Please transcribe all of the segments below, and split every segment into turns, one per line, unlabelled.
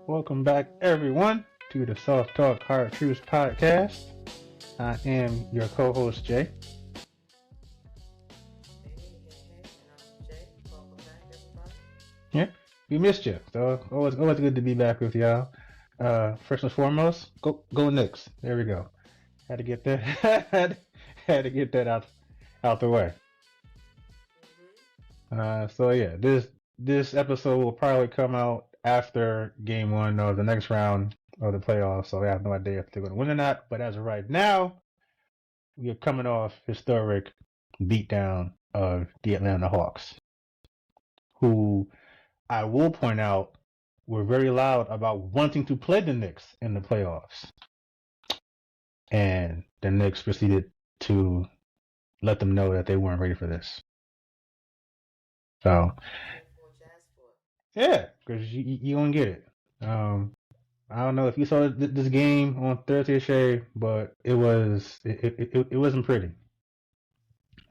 Welcome back, everyone, to the Soft Talk Hard Truths podcast. I am your co-host Jay. Yeah, we missed you, so always good to be back with y'all. First and foremost, go Knicks. There we go. Had to get that had to get that out the way. So yeah, this episode will probably come out after game one of the next round of the playoffs. So I have no idea if they're going to win or not. But as of right now, we are coming off historic beatdown of the Atlanta Hawks, who I will point out were very loud about wanting to play the Knicks in the playoffs. And the Knicks proceeded to let them know that they weren't ready for this. So, yeah, because you don't get it. I don't know if you saw this game on Thursday, Shay, but it wasn't pretty.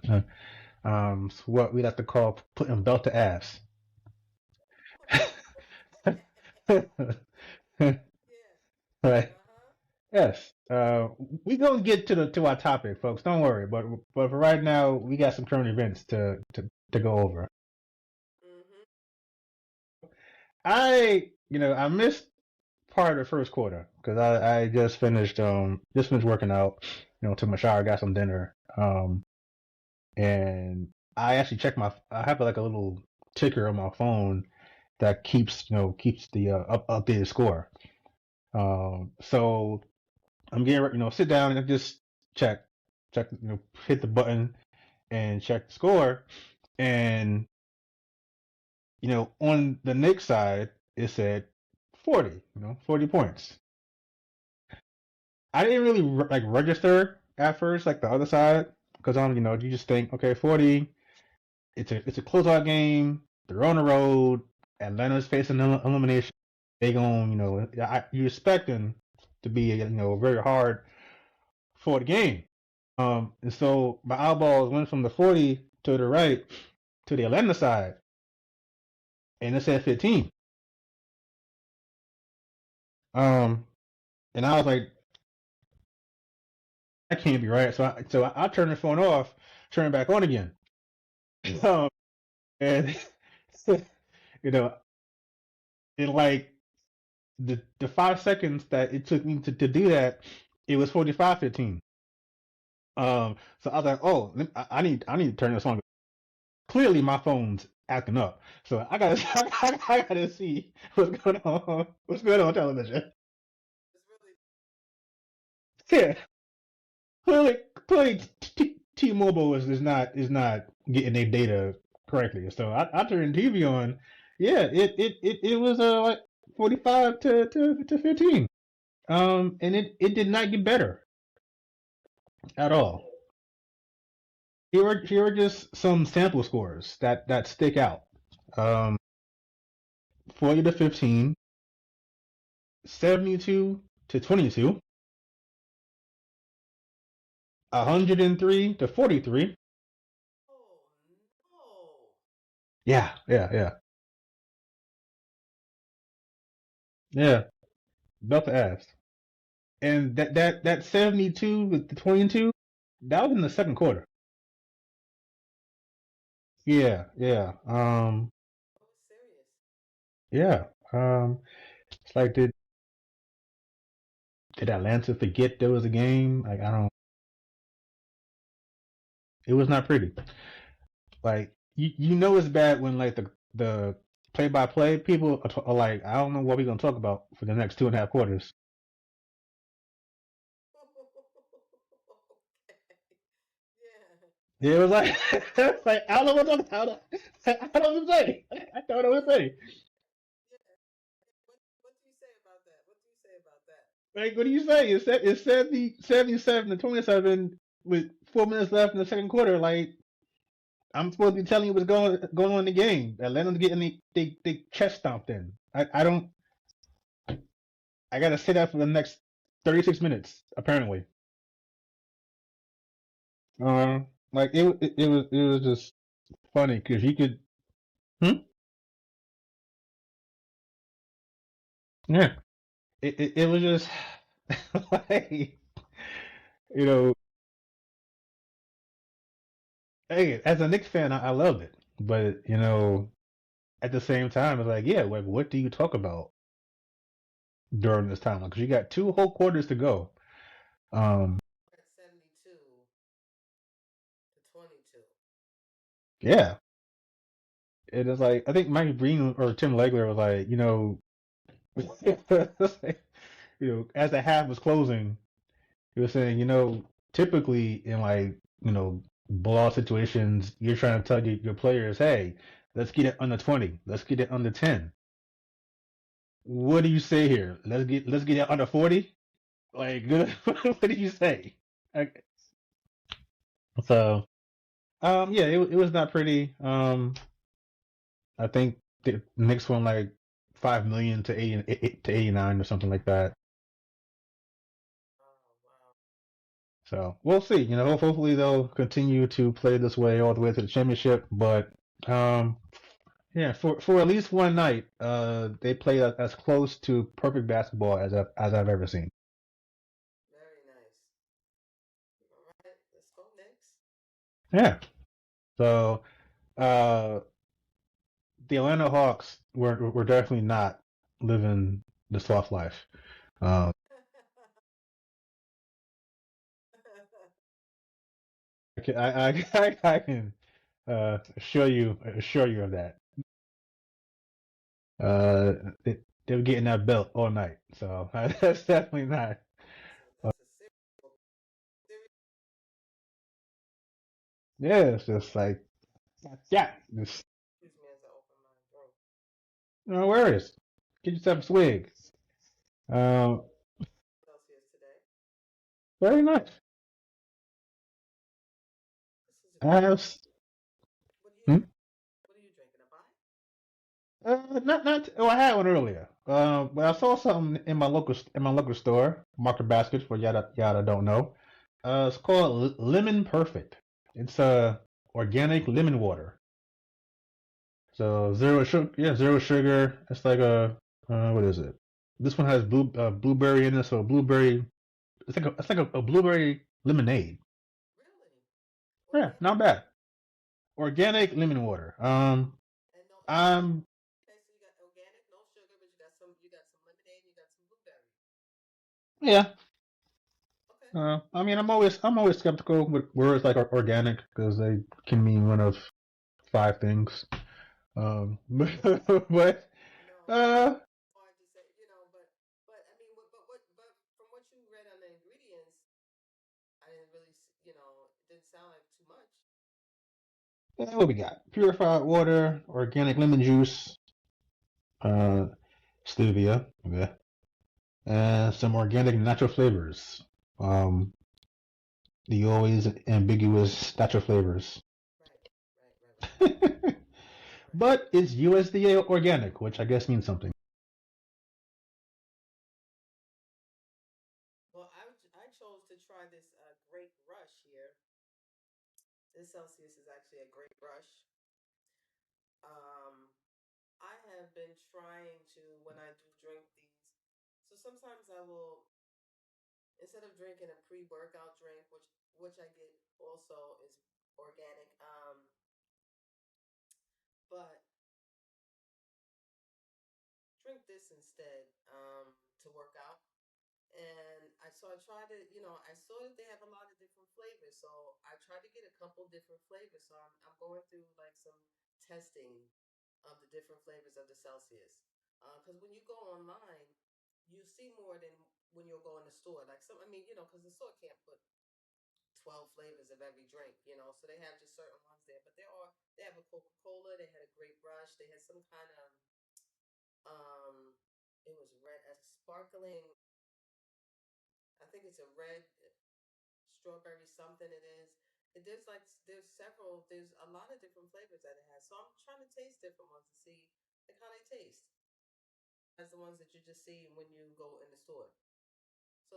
It's what we like to call putting belt to ass. Right. Yes. We gonna get to our topic, folks. Don't worry. But for right now, we got some current events to go over. I missed part of the first quarter because I just finished working out. Took my shower, got some dinner. And I actually checked I have like a little ticker on my phone that keeps the updated score. So I'm getting ready, sit down and just check, hit the button and check the score. And, on the Knicks side, it said 40, 40 points. I didn't really like register at first, like the other side, because you just think, okay, 40, it's a closeout game. They're on the road. Atlanta's facing elimination. They going, you expecting to be, very hard for the game. And so my eyeballs went from the 40 to the right to the Atlanta side, and it said 15. Um, and I was like, that can't be right. So I turned the phone off, turned it back on again. Um, and you know, in like the 5 seconds that it took me to do that, it was 45-15. So I was like, oh, I need to turn this on. Clearly, my phone's acting up, so I gotta I gotta see what's going on television. Yeah, clearly, T-Mobile is not getting their data correctly. So I turned the TV on. Yeah, it was like 45 to 15. And it did not get better at all. Here are just some sample scores that stick out. Um, 40 to 15, 72 to 22, 103 to 43. Yeah, yeah, yeah, yeah. About to ask. And that 72 with the 22, that was in the second quarter. Yeah, yeah. Yeah. It's like did Atlanta forget there was a game? Like I don't. It was not pretty. Like it's bad when like the play by play people are like, I don't know what we're gonna talk about for the next 2.5 quarters. Yeah, it was like it's like I don't know what I don't know what to say. I don't know what to say. Like what do you say? It's 77 to 27 with 4 minutes left in the second quarter. Like I'm supposed to be telling you what's going on in the game. Atlanta's getting the chest stomped in. I don't. I gotta say that for the next 36 minutes apparently. Uh, like it was just funny because you could. Hmm? Yeah, it was just like you know, hey, as a Knicks fan, I loved it, but at the same time, it's like, yeah, like what do you talk about during this time? Because you got two whole quarters to go. Um, yeah, it is like I think Mike Breen or Tim Legler was like, it's like, as the half was closing, he was saying, typically in like, blowout situations, you're trying to tell your players, hey, let's get it under 20, let's get it under 10. What do you say here? Let's get it under 40. Like, what do you say? Like, so, yeah, it was not pretty. I think the Knicks won like 5 million to 89 or something like that. So we'll see. Hopefully they'll continue to play this way all the way to the championship. But um, yeah, for at least one night, they played as close to perfect basketball as I've ever seen. Yeah. So uh, the Atlanta Hawks were definitely not living the soft life. Um, I can assure you of that. Uh, they were getting that belt all night, so that's definitely not. Yeah, it's just like yeah, just no worries. Get yourself a swig. Um, very nice. I have hmm? Not. Oh, I had one earlier. But I saw something in my local store, Market Baskets, for yada don't know. It's called Lemon Perfect. It's organic lemon water. So zero sugar. Yeah, zero sugar. It's like a what is it? This one has blueberry in it, so blueberry. It's like a blueberry lemonade. Yeah, not bad. Organic lemon water. I'm yeah. I mean, I'm always skeptical with words like organic because they can mean one of five things. But uh, what we got? Purified water, organic lemon juice, uh, stevia, okay, and some organic natural flavors. Um, the always ambiguous natural flavors. But it's USDA organic, which I guess means something.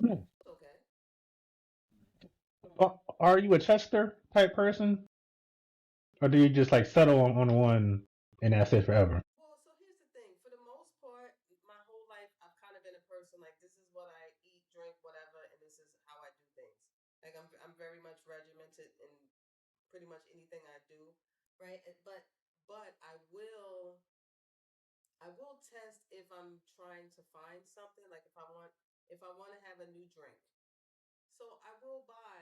Hmm. Are you a tester type person, or do you just like settle on one and that's it forever?
pretty much anything I do, right? But I will test if I'm trying to find something, like if I want to have a new drink. So I will buy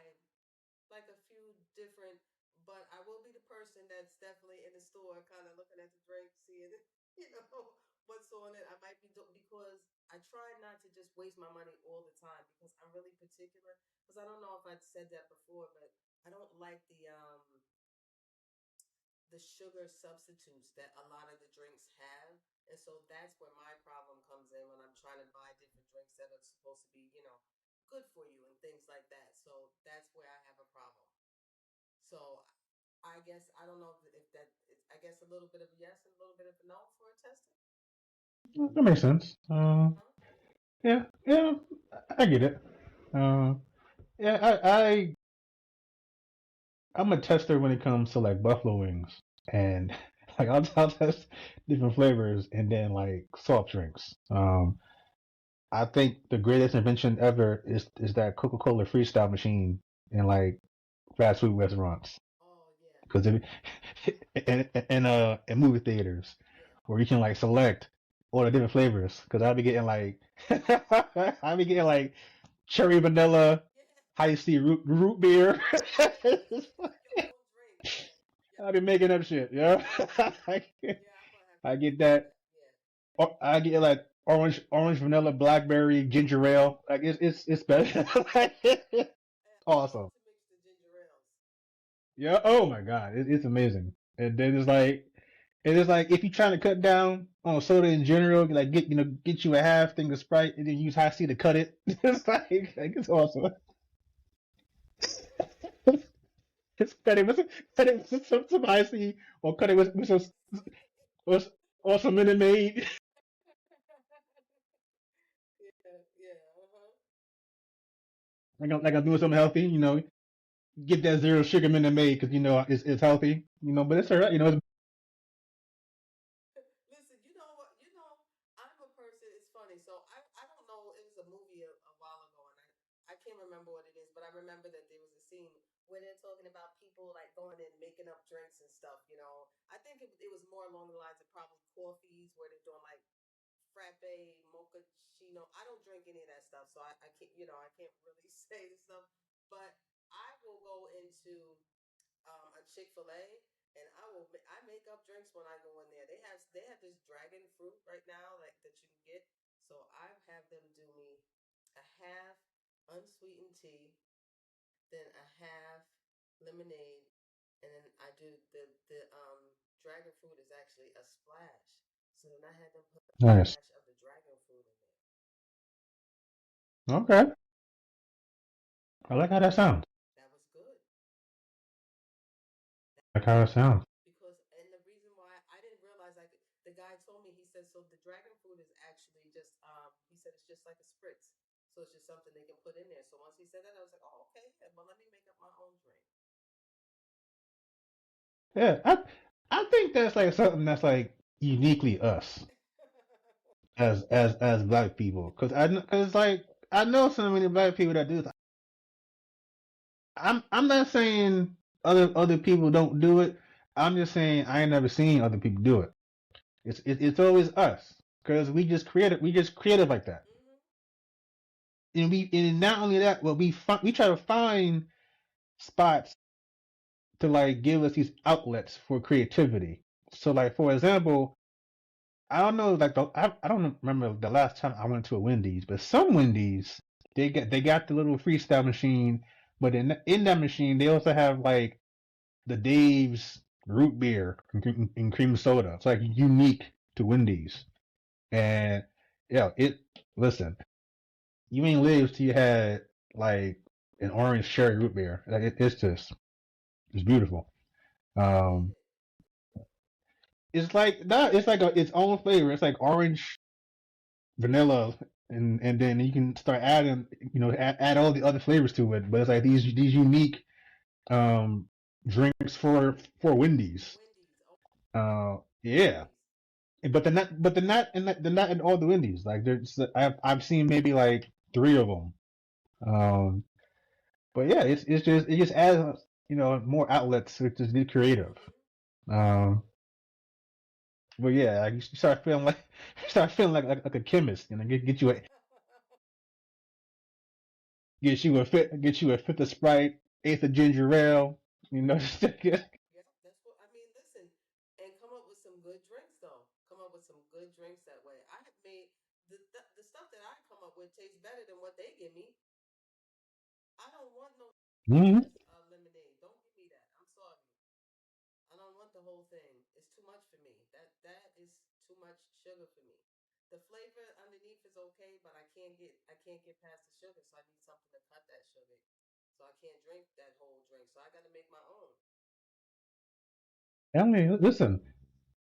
like a few different, but I will be the person that's definitely in the store kind of looking at the drink, seeing you know what's on it. I might be because I try not to just waste my money all the time because I'm really particular. Because I don't know if I'd said that before, but I don't like the sugar substitutes that a lot of the drinks have. And so that's where my problem comes in when I'm trying to buy different drinks that are supposed to be, good for you and things like that. So that's where I have a problem. So I guess I don't know if that is, I guess a little bit of a yes and a little bit of a no for a testing.
That makes sense.
Huh?
Yeah, yeah, I get it. Uh, yeah, I'm a tester when it comes to like buffalo wings, and like I'll test different flavors and then like soft drinks. I think the greatest invention ever is that Coca-Cola freestyle machine in like fast food restaurants,
Oh yeah,
because it in movie theaters
yeah,
where you can like select all the different flavors. Because I'll be getting like I'll be getting like cherry vanilla,
yeah.
high C root beer.
You can make your own drink. Yeah. Yep.
I'll be making up shit, yeah. I,
Yeah, I'm gonna have to
I
look
get
into
that.
that. Yeah.
Or I get like orange vanilla, blackberry, ginger ale. Like it's better. Like, it's
And I love
awesome.
to mix the ginger ales.
Yeah. Oh my god, it's amazing. And then it's like if you're trying to cut down on soda in general, like get you a half thing of Sprite and then use high C to cut it. It's like it's awesome. It's cut it with some high C or cut it with some or, or some Minute Maid.
Yeah, yeah, uh-huh.
Like I'm doing something healthy, get that zero sugar Minute Maid because it's healthy, but it's alright,
Listen, you know what? I'm a person. It's funny. So I don't know. It was a movie a while ago, and I can't remember what it is, but I remember that there was a scene where they're talking about people like going and making up drinks and stuff. I think it was more along the lines of probably coffees where they're doing like frappe, mochaccino. I don't drink any of that stuff, so I can't. I can't really say the stuff, but I will go into a Chick Fil A, and I make up drinks when I go in there. They have this dragon fruit right now, like that you can get. So I have them do me a half unsweetened tea, then a half lemonade, and then I do the dragon fruit is actually a splash. So then I had them put a
nice.
splash of the dragon fruit in there.
Okay, I like how that sounds.
That was good.
I like how it sounds.
And the reason why I didn't realize, like, the guy told me, he said, so the dragon fruit is actually just he said it's just like a spritz, so it's just something they can put in there. So once he said that, I was like, oh, okay, yeah, well, let me make up my own drink.
Yeah, I think that's like something that's like uniquely us as black people, because like I know so many black people that do. I'm not saying other people don't do it. I'm just saying I ain't never seen other people do it. It's always us because we just created like that,
Hmm.
and not only that, but we try to find spots to like give us these outlets for creativity. So like for example, I don't know like I don't remember the last time I went to a Wendy's, but some Wendy's they got the little freestyle machine, but in that machine they also have like the Dave's root beer and cream soda. It's like unique to Wendy's. And yeah, listen, you ain't lived till you had like an orange cherry root beer. Like it's beautiful.
What is
Um,
it?
it's like that. It's like its own flavor. It's like orange, vanilla, and then you can start adding, add all the other flavors to it. But it's like these unique um drinks for Wendy's.
Wendy's. Okay,
Yeah,
nice.
but they're not in all the Wendy's. Like there's I've seen maybe like three of them. Um, but yeah, it just adds. more outlets to just be creative.
Mhm.
Um, but yeah, like, you start feeling like you start feeling like a chemist. Get you a fifth of Sprite, eighth of ginger ale. You know, just to get,
Yeah, that's what I mean. Listen, and come up with some good drinks though. Come up with some good drinks that way. I have made the stuff that I come up with tastes better than what they give me. I don't want no
mm-hmm.
ass lemonade. Don't give me that. I'm sorry. I don't want the whole thing. It's too much for me. That is too much sugar for me. The flavor underneath is okay, but I can't get past the sugar, so I need something to cut that sugar. So I can't drink that whole drink. So I got to make my own.
I mean, listen,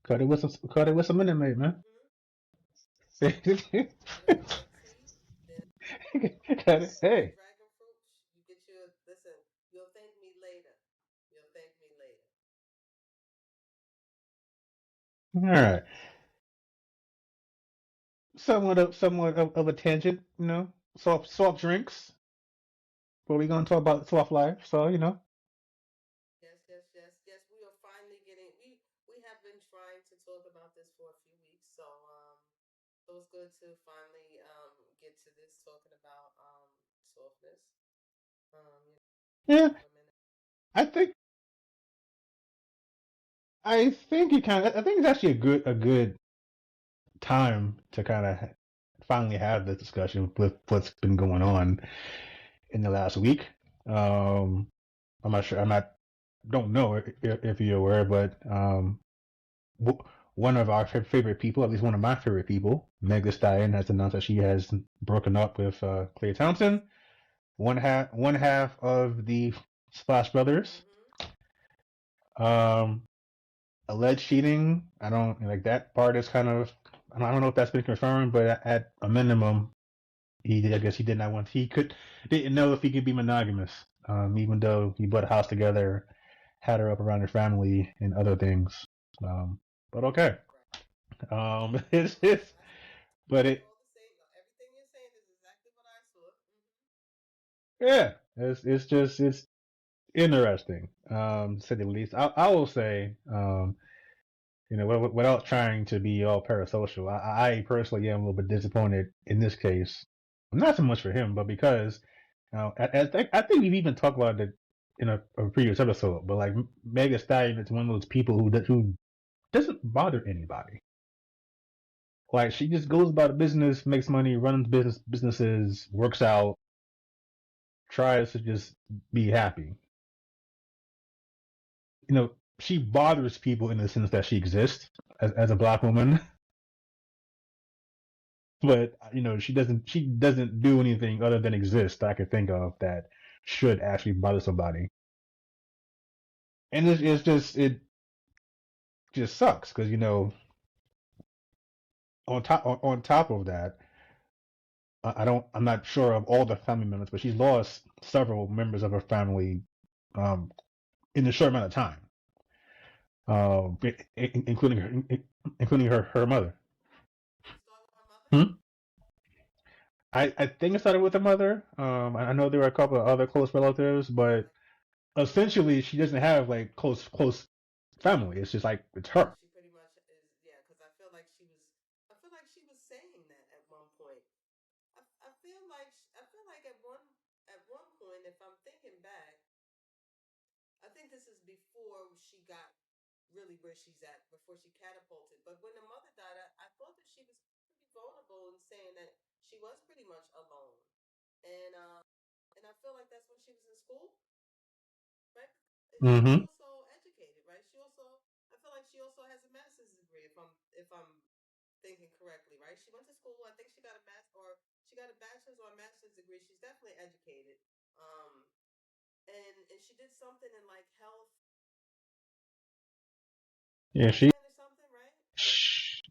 cut it with some Minute Maid, man.
Hmm. Cut it with some tea. Then
Cut it.
that
Hey,
dragon fruit. You get your listen. You'll thank me later. You'll thank me later.
all right. Somewhat of a tangent, soft drinks. But we're gonna talk about soft life, so
Yes, yes, yes, yes. We are finally getting. We have been trying to talk about this for a few weeks, so it's good to finally get to this talking about softness.
yeah.
Women.
I think I think it's actually a good time to kind of finally have this discussion with what's been going on in the last week. Um, I'm not sure. Don't know if you're aware, but one of our favorite people, at least one of my favorite people, Meg Thee Stallion, has announced that she has broken up with Klay Thompson, one half of the Splash Brothers.
Mm-hmm.
Um, Alleged cheating. I don't like that part is kind of. I don't know if that's been confirmed, but at a minimum, I guess he did not want. Didn't know if he could be monogamous. Even though he put a house together, had her up around her family and other things. But okay.
Right.
It's
I
but it
saw the same. Everything you're saying is exactly what I saw. Mm-hmm.
yeah, it's interesting. To say the least. I will say, without trying to be all parasocial, I personally am a little bit disappointed in this case. Not so much for him, but because I think we've even talked about it in a previous episode. But like Megan Stallion is one of those people who doesn't bother anybody. Like she just goes about a business, makes money, runs businesses, works out, tries to just be happy. She bothers people in the sense that she exists as a black woman, but she doesn't do anything other than exist that I can think of that should actually bother somebody. And it just sucks because on top of that, I'm not sure of all the family members, but she's lost several members of her family um, in a short amount of time, including her mother.
Did it start with her mother?
Hmm? I think it started with her mother. I know there were a couple of other close relatives, but
Right.
essentially she doesn't have like close family. It's just like it's
Yeah,
her.
she pretty much is. Yeah, because I feel like she was. I feel like she was saying that at one point. I feel like at one point, if I'm thinking back, I think this is before she got really where she's at, before she catapulted. But when the mother died, I thought that she was pretty vulnerable in saying that she was pretty much alone. And I feel like that's when she was in school, right? She was
Mm-hmm.
also educated, right? I feel like she also has a master's degree, if I'm thinking correctly, right? She went to school. I think she got a bachelor's or a master's degree. She's definitely educated. Um, and she did something in like health
Yeah,
management or something, right?
sh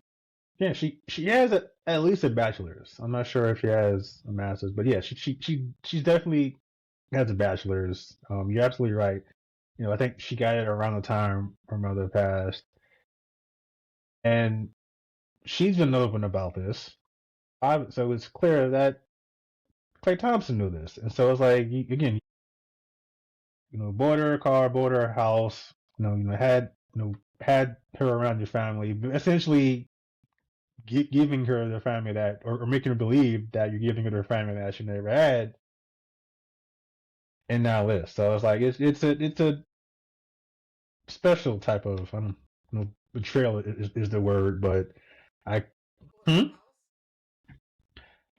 yeah, she has at least a bachelor's. I'm not sure if she has a master's, but yeah, she's definitely has a bachelor's. You're absolutely right. I think she got it around the time her mother passed, and she's been open about this. So it's clear that Klay Thompson knew this, and so it's like again, bought her a car, bought her a house, had her around your family, essentially giving her the family that, or making her believe that you're giving her the family that she never had, and now this. So it's like it's a special type of, I don't know, betrayal is the word, but I
They bought her a
hmm?
house.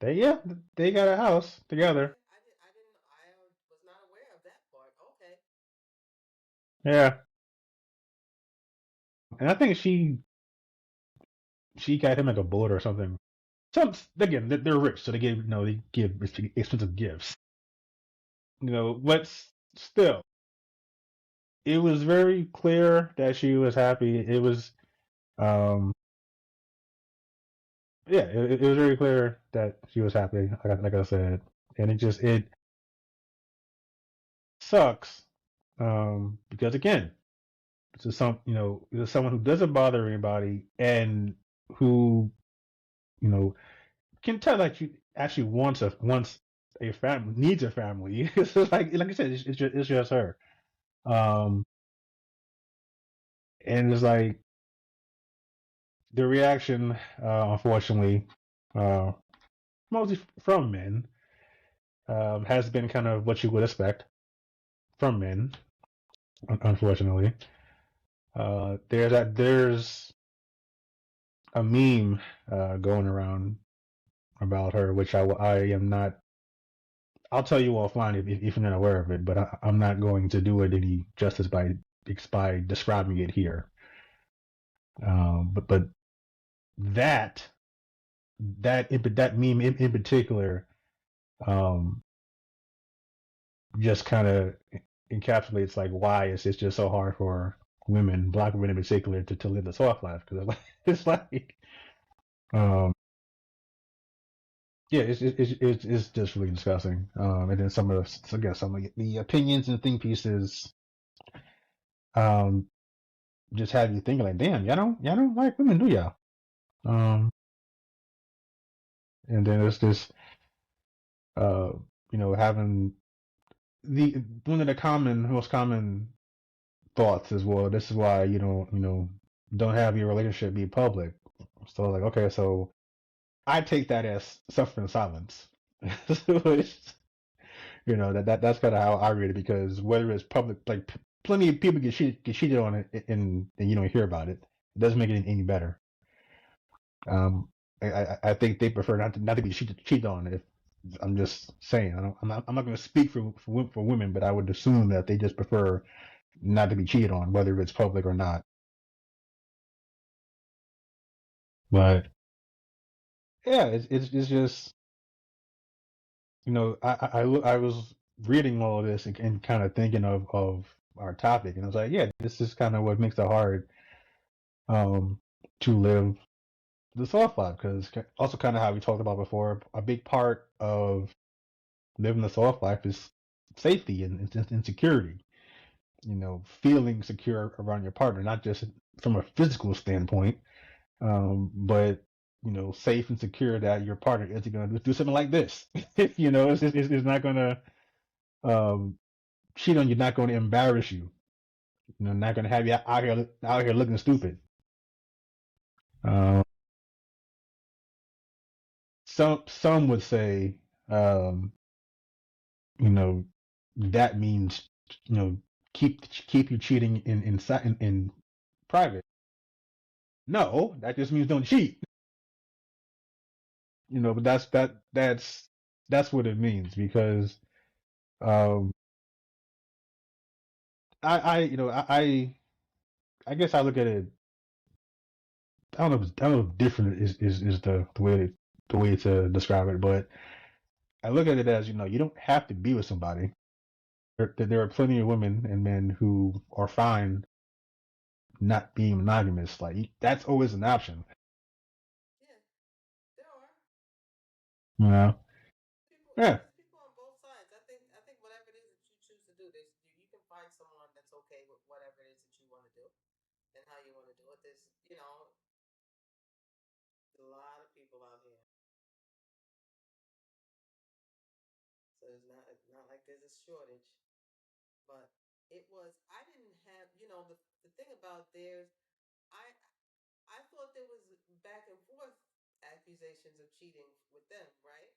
They yeah they got a house together.
Okay, I didn't, I was not aware of that part. Okay.
Yeah, and I think she got him like a bullet or something. Some again, they're rich, so they give expensive gifts. But still, it was very clear that she was happy. It was, um, yeah, it was very clear that she was happy. Like I said, and it sucks, because again, this is someone who doesn't bother anybody and who you know can tell that you actually wants a family, needs a family. It's just like I said, it's just her. Um, and it's like the reaction, unfortunately, uh, mostly from men, has been kind of what you would expect from men. Unfortunately, there's a meme going around about her, which I am not. I'll tell you offline if you're not aware of it, but I'm not going to do it any justice by describing it here. But that that meme in particular, um, just kind of encapsulates like why it's just so hard for women, black women in particular, to live the soft life, because it's like, um, yeah, it's just really disgusting. And then some of the opinions and think pieces, um, just have you thinking like, damn, y'all don't like women, do y'all? Um, and then it's this, uh, having the one of the most common thoughts as well. This is why don't have your relationship be public. So like, okay, so I take that as suffering in silence. So that's kind of how I read it, because whether it's public, like plenty of people get cheated on it, and you don't hear about it. It doesn't make it any better. Um, I think they prefer not to be cheated on. If I'm just saying, I'm not going to speak for women, but I would assume that they just prefer not to be cheated on, whether it's public or not. But yeah, it's just I was reading all of this and kind of thinking of our topic, and I was like, yeah, this is kind of what makes it hard, um to live the soft life, because also kind of how we talked about before, a big part of living the soft life is safety and security. Feeling secure around your partner, not just from a physical standpoint, but safe and secure that your partner isn't going to do something like this. It's not going to, um, cheat on you, not going to embarrass you. Not going to have you out here looking stupid. Um, some would say, um, you know, that means, you know, keep you cheating in private. No, that just means don't cheat. But that's what it means, because, um, I guess I look at it. I don't know if different is the way to describe it, but I look at it as, you don't have to be with somebody. There are plenty of women and men who are fine not being monogamous. Like, that's always an option.
Yeah, there are
You know?
people.
Yeah.
There's people on both sides. I think whatever it is that you choose to do, you can find someone that's okay with whatever it is that you want to do and how you want to do it. There's a lot of people out here, so it's not like there's a shortage, but it was I didn't have the thing about theirs. I I thought there was back and forth accusations of cheating with them, right?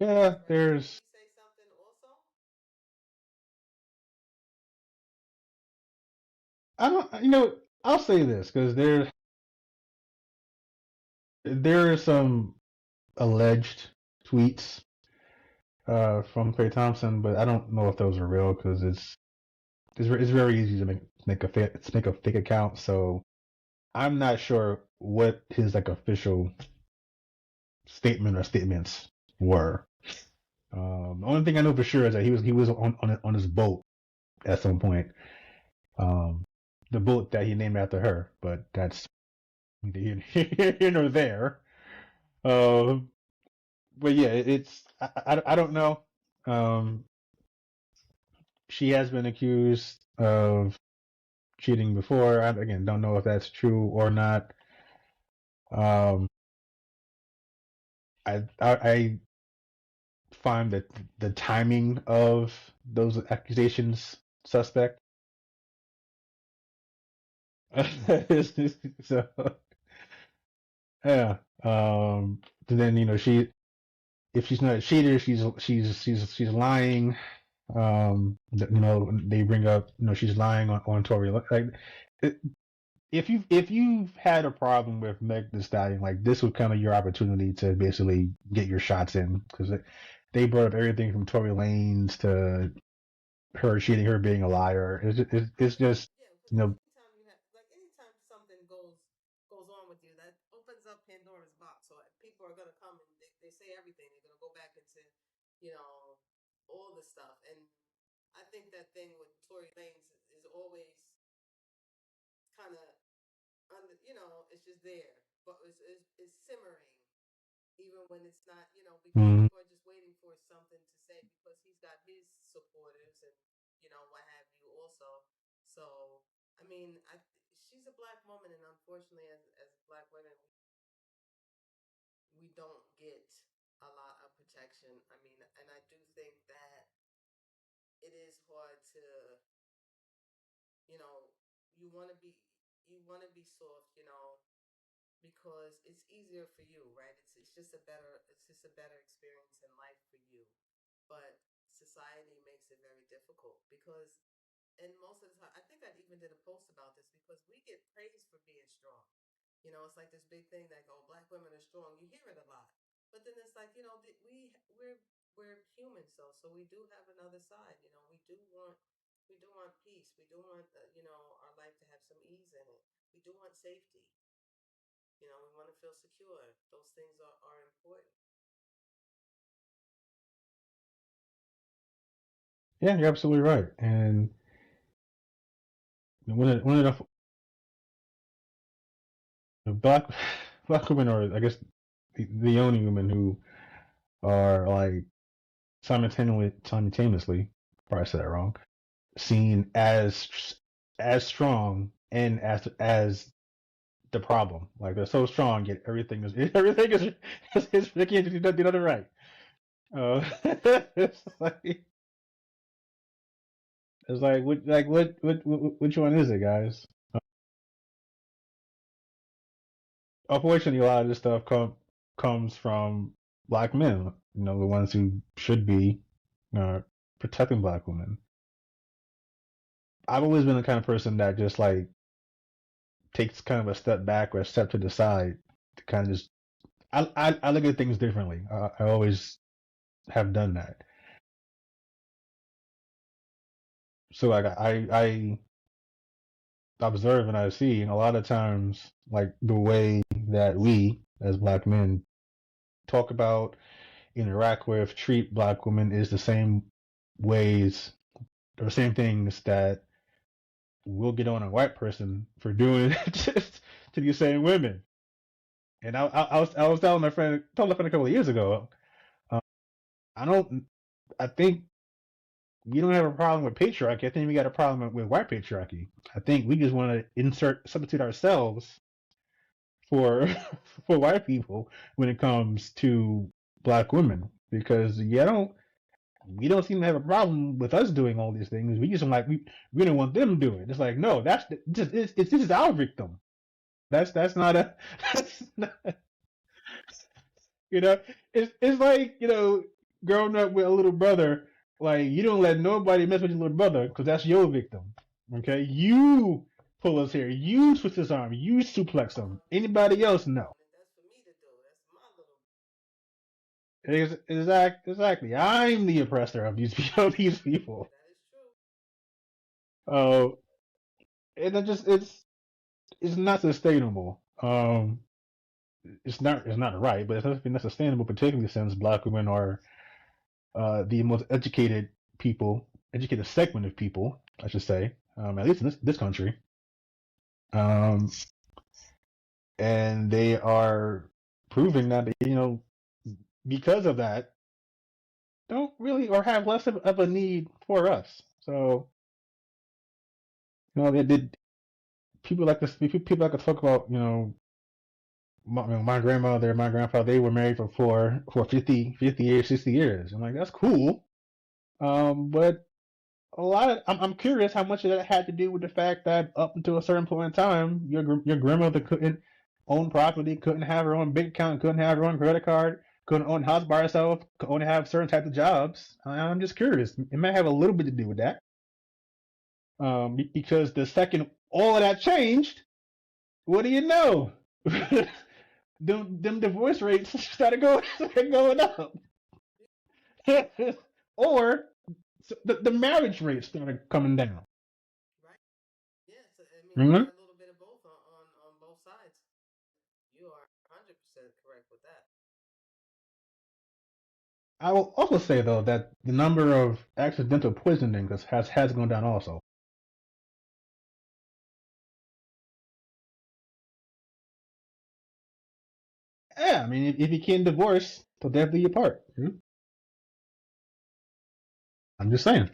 Yeah,
Right? Didn't
there's.
he say something also?
I don't. I'll say this because there are some alleged tweets from Clay Thompson, but I don't know if those are real because it's very easy to make a fake account. So I'm not sure what his like official statement or statements were. The only thing I know for sure is that he was on his boat at some point. Um, the boat that he named after her, but that's neither here nor there. Um, but yeah, I don't know. Um, she has been accused of cheating before. I again don't know if that's true or not. Um, I find that the timing of those accusations suspect. So yeah. And then she if she's not a cheater, she's lying. They bring up she's lying on Tory. Like if you've had a problem with Meg Thee Stallion, like this was kind of your opportunity to basically get your shots in because they brought up everything from Tory Lanez to her cheating, her being a liar. It's just
Yeah, because
you know.
anytime something goes on with you, that opens up Pandora's box. So people are gonna come and they say everything. They're gonna go back into, you know, all the stuff. And I think that thing with Tory Lanez is always kind of it's just there, but it's simmering even when it's not, because
Mm,
people are just waiting for something to say because he's got his supporters and what have you also. So I mean, she's a black woman, and unfortunately, as black women, we don't get a lot of protection. I mean, and I do think that it is hard to, you know, you want to be you want to be soft, because it's easier for you, right? It's just a better experience in life for you. But society makes it very difficult because and most of the time I think I even did a post about this because we get praised for being strong. It's like this big thing that black women are strong. You hear it a lot. But then it's like, we're human so we do have another side. We do want peace. We do want our life to have some ease in it. We do want safety. We want to feel secure. Those things are important.
yeah, you're absolutely right. And one of the black women are, I guess, the only women who are like simultaneously, probably said that wrong, seen as strong and as the problem. Like they're so strong, yet everything is they can't do nothing right. It's which one is it, guys? Unfortunately, a lot of this stuff comes from black men. The ones who should be uh, protecting black women. I've always been the kind of person that just like takes kind of a step back or a step to the side to kind of just I look at things differently. I always have done that. So like I observe and I see a lot of times like the way that we as black men talk about, interact with, treat black women is the same ways or same things that we'll get on a white person for doing to these same women. And I was telling a friend a couple of years ago. Um, I don't. I think we don't have a problem with patriarchy. I think we got a problem with white patriarchy. I think we just want to substitute ourselves for for white people when it comes to black women because we don't seem to have a problem with us doing all these things. We just don't like we don't want them to do it. It's like no, that's this is our victim. That's not a that's not, you know it's like growing up with a little brother. Like you don't let nobody mess with your little brother because that's your victim. Okay, you pull his hair, you twist his arm, you suplex him. Anybody else, no.
That's for me to do. That's my little.
Exactly. I'm the oppressor of these of these people.
That is true.
Uh, and it's not sustainable. It's not right, but it's not sustainable, particularly since black women are the most educated segment of people, I should say, at least in this country. Um, and they are proving that because of that, don't really or have less of a need for us. So they did people like this. People like to talk about my grandmother, my grandfather. They were married for 50 years, 60 years. I'm like, that's cool. But a lot of I'm curious how much of that had to do with the fact that up until a certain point in time, your grandmother couldn't own property, couldn't have her own bank account, couldn't have her own credit card, couldn't own a house by herself, could only have certain types of jobs. I'm just curious. It might have a little bit to do with that. Because the second all of that changed, what do you know? them divorce rates started going up, or the marriage rate started coming down.
Right? Yes. I mean, we
Mm-hmm.
got a little bit of both on both sides. You are 100% correct with that.
I will also say though that the number of accidental poisonings has gone down also. Yeah, I mean if you can't divorce, they'll definitely you apart. I'm just saying.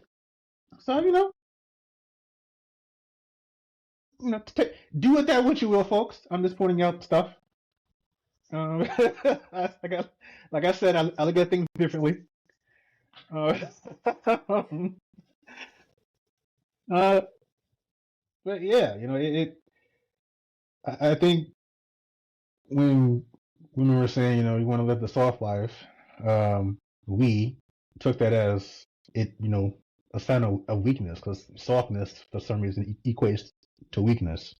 So do with that what you will, folks. I'm just pointing out stuff. Um, like I said, I look at things differently. Uh, uh, but yeah, I think when we were saying, you want to live the soft life, we took that as it, a sign of weakness because softness for some reason equates to weakness.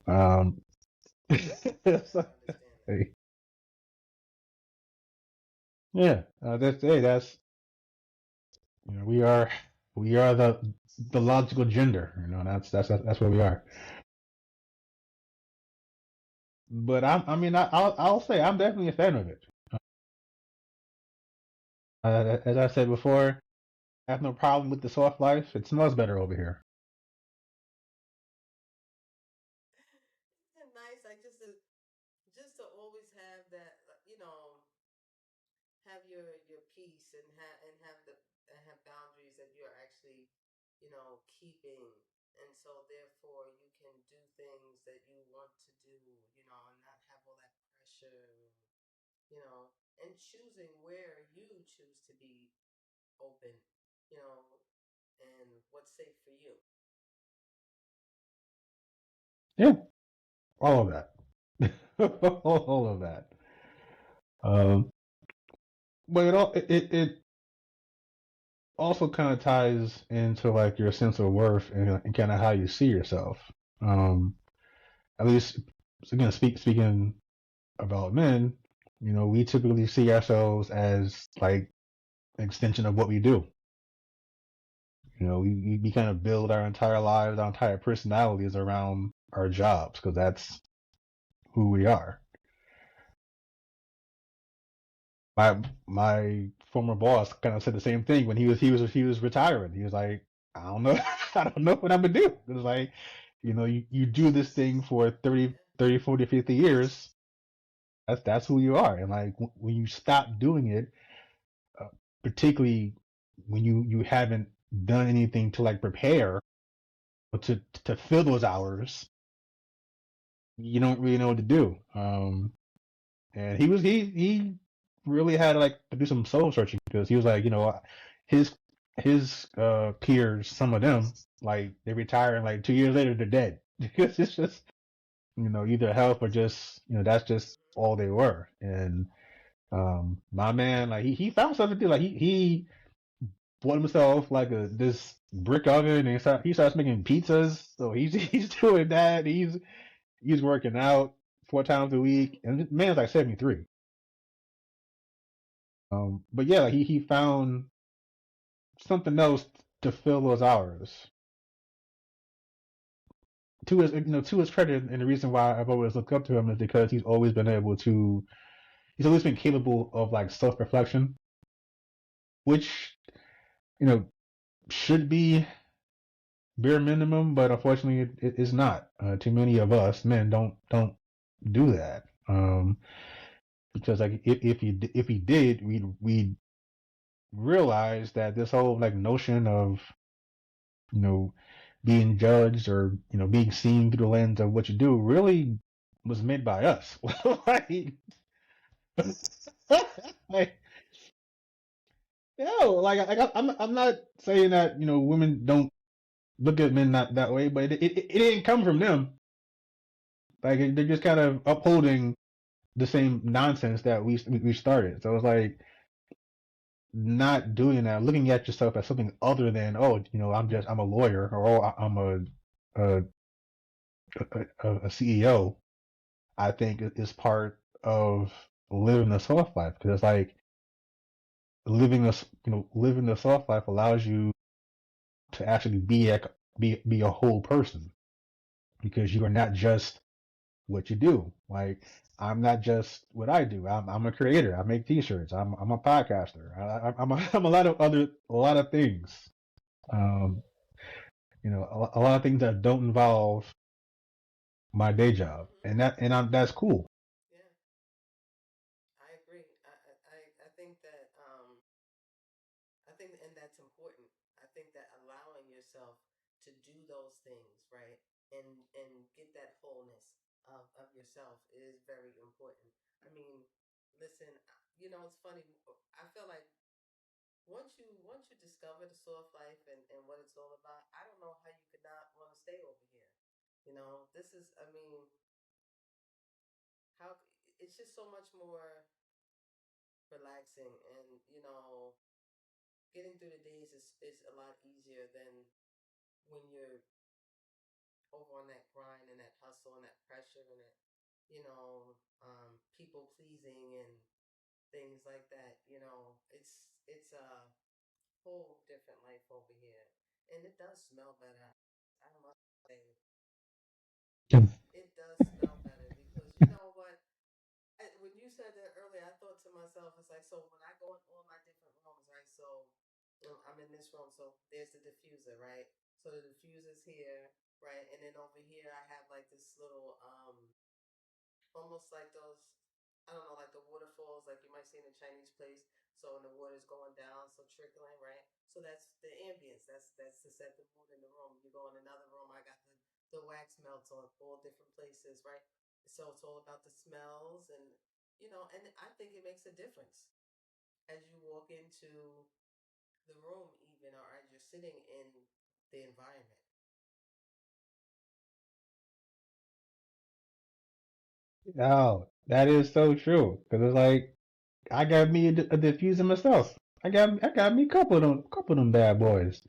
Um, so,
I understand that.
hey, yeah, that's we are the logical gender. That's where we are. But I mean, I'll say I'm definitely a fan of it. As I said before, I have no problem with the soft life. It smells better over here.
Isn't it nice? Like just to always have that, have your peace and have boundaries that you're actually, keeping, and so therefore you can do things that you want to do, and not have all that pressure, you know, and choosing where you choose to be open, you know, and what's safe for you.
Yeah, all of that, all of that. Um, but it also kind of ties into like your sense of worth and kind of how you see yourself. Um, at least again, speaking about men, we typically see ourselves as like an extension of what we do. We kind of build our entire lives, our entire personalities around our jobs because that's who we are. My former boss kind of said the same thing when he was retiring. He was like, I don't know, I don't know what I'm gonna do. It was like, you do this thing for
Yeah.
40, 50 years. That's who you are. And like when you stop doing it, uh, particularly when you haven't done anything to like prepare or to fill those hours, you don't really know what to do. And he really had like to do some soul searching because he was like, his his peers, some of them, like they retire and like 2 years later they're dead because it's just either health or just that's just all they were. And my man, like he found something to do. Like he bought himself like a this brick oven and he starts making pizzas. So he's he's doing that. He's working out 4 times a week, and the man's like 73. But yeah, like he found something else to fill those hours. To his credit, and the reason why I've always looked up to him is because he's always been capable of like self reflection, which you know should be bare minimum, but unfortunately it is not. Too many of us men don't do that. Because like if he did, we'd realize that this whole like notion of you know being judged or being seen through the lens of what you do really was made by us. like, like no, I'm not saying that women don't look at men not that way, but it didn't come from them. Like they're just kind of upholding the same nonsense that we started. So it's like not doing that, looking at yourself as something other than I'm a lawyer or I'm a, a CEO. I think is part of living a soft life because it's like living a soft life allows you to actually be a whole person because you are not just what you do. Like I'm not just what I do. I'm a creator. I make T-shirts. I'm a podcaster. I'm a lot of a lot of things. Um, a lot of things that don't involve my day job,
Mm-hmm.
and that's cool.
Yeah, I agree. I think that I think, and that's important. I think that allowing yourself to do those things, right, and get that wholeness of yourself is very important. I mean, listen, it's funny. I feel like once you discover the soft life and what it's all about, I don't know how you could not want to stay over here. This is, I mean, how it's just so much more relaxing, and getting through the days is a lot easier than when you're over on that grind and that hustle and that pressure and that people pleasing and things like that. It's a whole different life over here, and it does smell better. I must say, it does smell better because you know what? When you said that earlier, I thought to myself, it's like, so when I go in all my different rooms, right? So I'm in this room, so there's the diffuser, right? So the diffuser's here, right? And then over here, I have like this little, almost like those, I don't know, like the waterfalls, like you might see in a Chinese place. So when the water's going down, so trickling, right? So that's the ambience. That's to set the mood in the room. You go in another room, I got the wax melts on all different places, right? So it's all about the smells, and I think it makes a difference as you walk into the room, even, or as you're sitting in the environment.
Oh, that is so true. Because it's like I got me a diffuser myself. I got me a couple of them bad boys.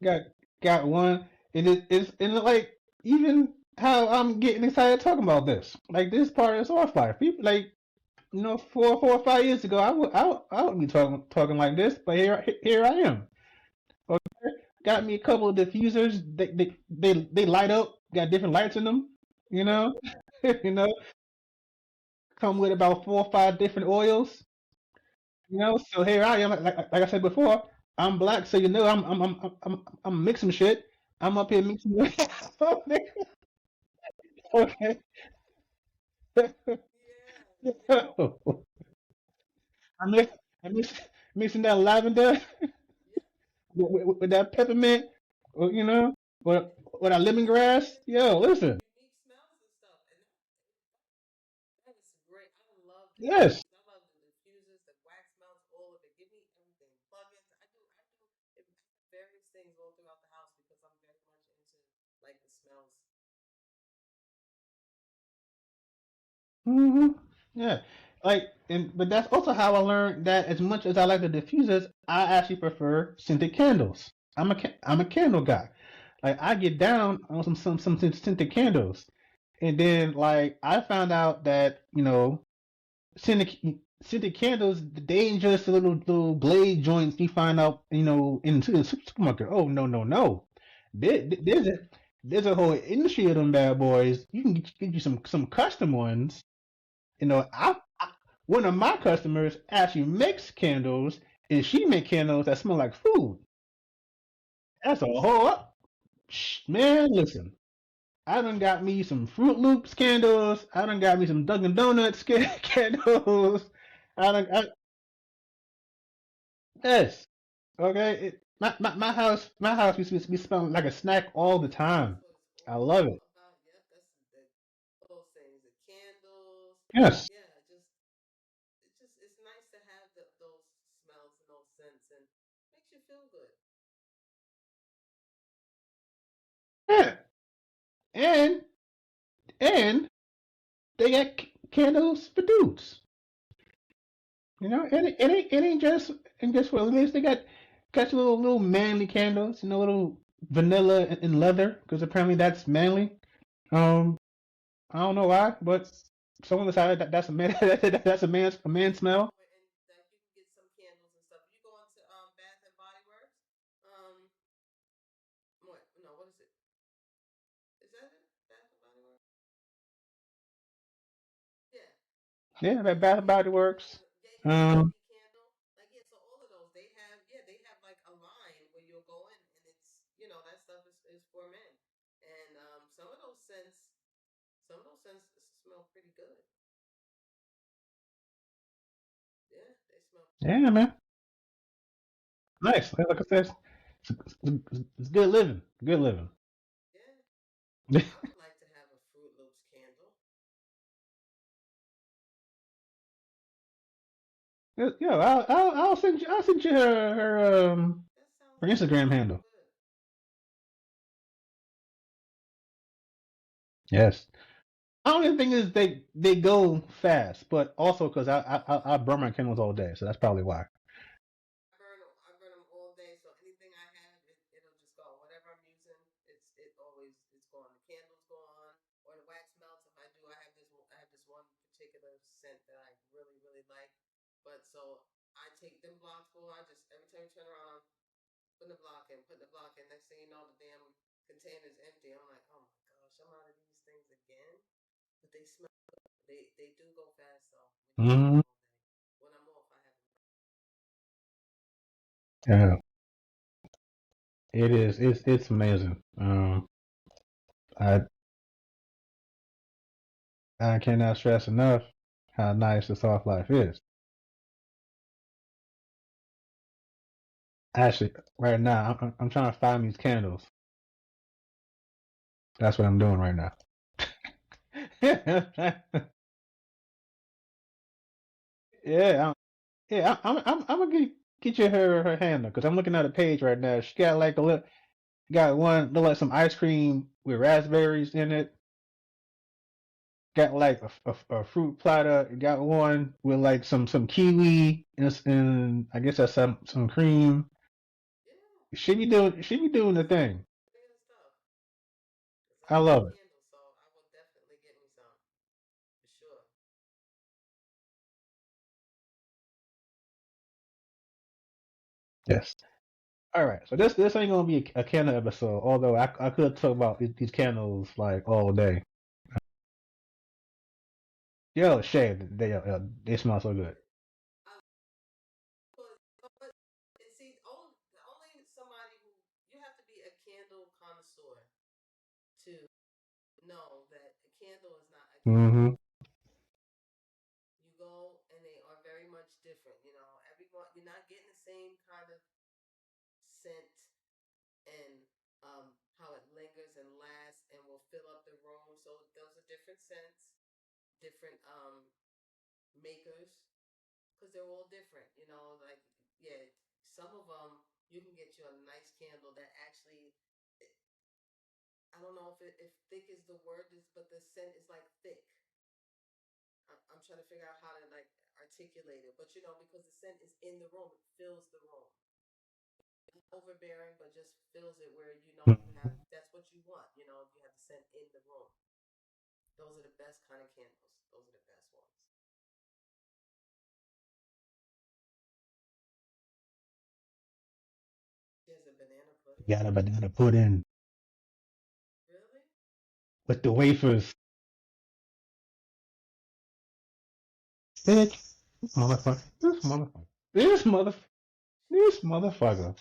Got got one, and and like even how I'm getting excited talking about this. Like this part is off life. People like 4 or 5 years ago, I wouldn't be talking like this, but here I am. Got me a couple of diffusers. They light up. Got different lights in them. You know, you know, come with about 4 or 5 different oils. So here I am. Like I said before, I'm black, so I'm mixing shit. I'm up here mixing. Okay.
Yeah, yeah,
Yo, I'm mix, I'm mixing that lavender
yeah.
with that peppermint, or, with, with that lemongrass. Yo,
Those are
listen.
unique smells and stuff, and that is great. I love
Yes.
diffusers. I love the diffusers. like the smells.
Hmm. Yeah. Like, and but that's also how I learned that as much as I like the diffusers, I actually prefer scented candles. I'm a candle guy. Like I get down on some scented candles, and then like I found out that scented candles they ain't just little blade joints you find out in the supermarket. Oh no. There's a whole industry of them bad boys. You can get you some custom ones. I one of my customers actually makes candles, and she make candles that smell like food. That's a whole man. Listen, I done got me some Fruit Loops candles. I done got me some Dunkin' Donuts candles. Yes. Okay. My house used to be smelling like a snack all the
That's
time.
what it's
I love
all
it.
about. Yep, that's those things, the candles.
Yes.
Yeah, it's nice to have those smells and those scents, and makes you feel good.
Yeah. And and they got candles for dudes. It ain't just for ladies. They got your little manly candles. Little vanilla and leather because apparently that's manly. Um, I don't know why, but someone decided that that's a man that's a man smell.
And like you can get some candles and stuff. You go into Bath and Body Works. Um, what? No, what is it? Is that it? Bath and Body Works? Yeah,
Yeah, that
yeah,
Bath and
yeah.
Body
You can
Works.
get yeah, you can get a
Um,
baby candle. Like yeah, so all of those they have like a line where you'll go in and it's that stuff is for men. And some of those scents smell pretty good. Yeah, they smell pretty
yeah,
good.
man, nice. Like I said, it's good living. Good living.
Yeah,
Yeah,
I would like to have a Fruit Loops candle.
I'll send you
That sounds
her
like it
Instagram
would be
handle.
good.
Yes. I don't even think is they go fast, but also because I burn my candles all day, so that's probably why.
I burn them all day, so anything I have, it'll just go. Whatever I'm using, it's gone. The candles go on, or the wax melts. If I do, I have this one particular scent that I really really like. But so I take them blocks full. I just every time you turn around, putting the block in. Next thing you know, the damn container's empty. I'm like, oh my gosh, I'm out of these things again. But they smell. They do go fast though when you burn them
Hmm.
all day. When I'm off, I have them.
Yeah, it is. It's amazing. I I cannot stress enough how nice the soft life is. Actually, right now I'm trying to find these candles. That's what I'm doing right now. Yeah, I'm gonna get you her handle because I'm looking at a page right now. She got like got one look like some ice cream with raspberries in it. Got like a fruit platter. Got one with like some kiwi and I guess that's some cream.
Yeah,
She be doing the thing.
good stuff. Cause I
I
like
love it.
candles, so I will definitely get me some for sure.
Yes. All right. So this ain't gonna be a candle episode. Although I could talk about these candles like all day. Yo, Shay, they smell so good.
I but and see, only somebody who you have to be a candle connoisseur to know that a candle is not a candle.
Mm-hmm.
You go and they are very much different. Everyone you're not getting the same kind of scent and how it lingers and lasts and will fill up the room. So those are different scents, different makers, because they're all different. Like yeah, some of them you can get you a nice candle that actually, I don't if thick is the word, but the scent is like thick. I'm trying to figure out how to like articulate it, but because the scent is in the room, it fills the room. Overbearing, but just fills it where you have that's what you want. You have the scent in the room. Those are the best kind of candles. Those are the best ones. There's a banana pudding.
Got a banana pudding
Really?
with the wafers. Bitch, motherfucker. This motherfucker. This motherfucker. This motherfucker.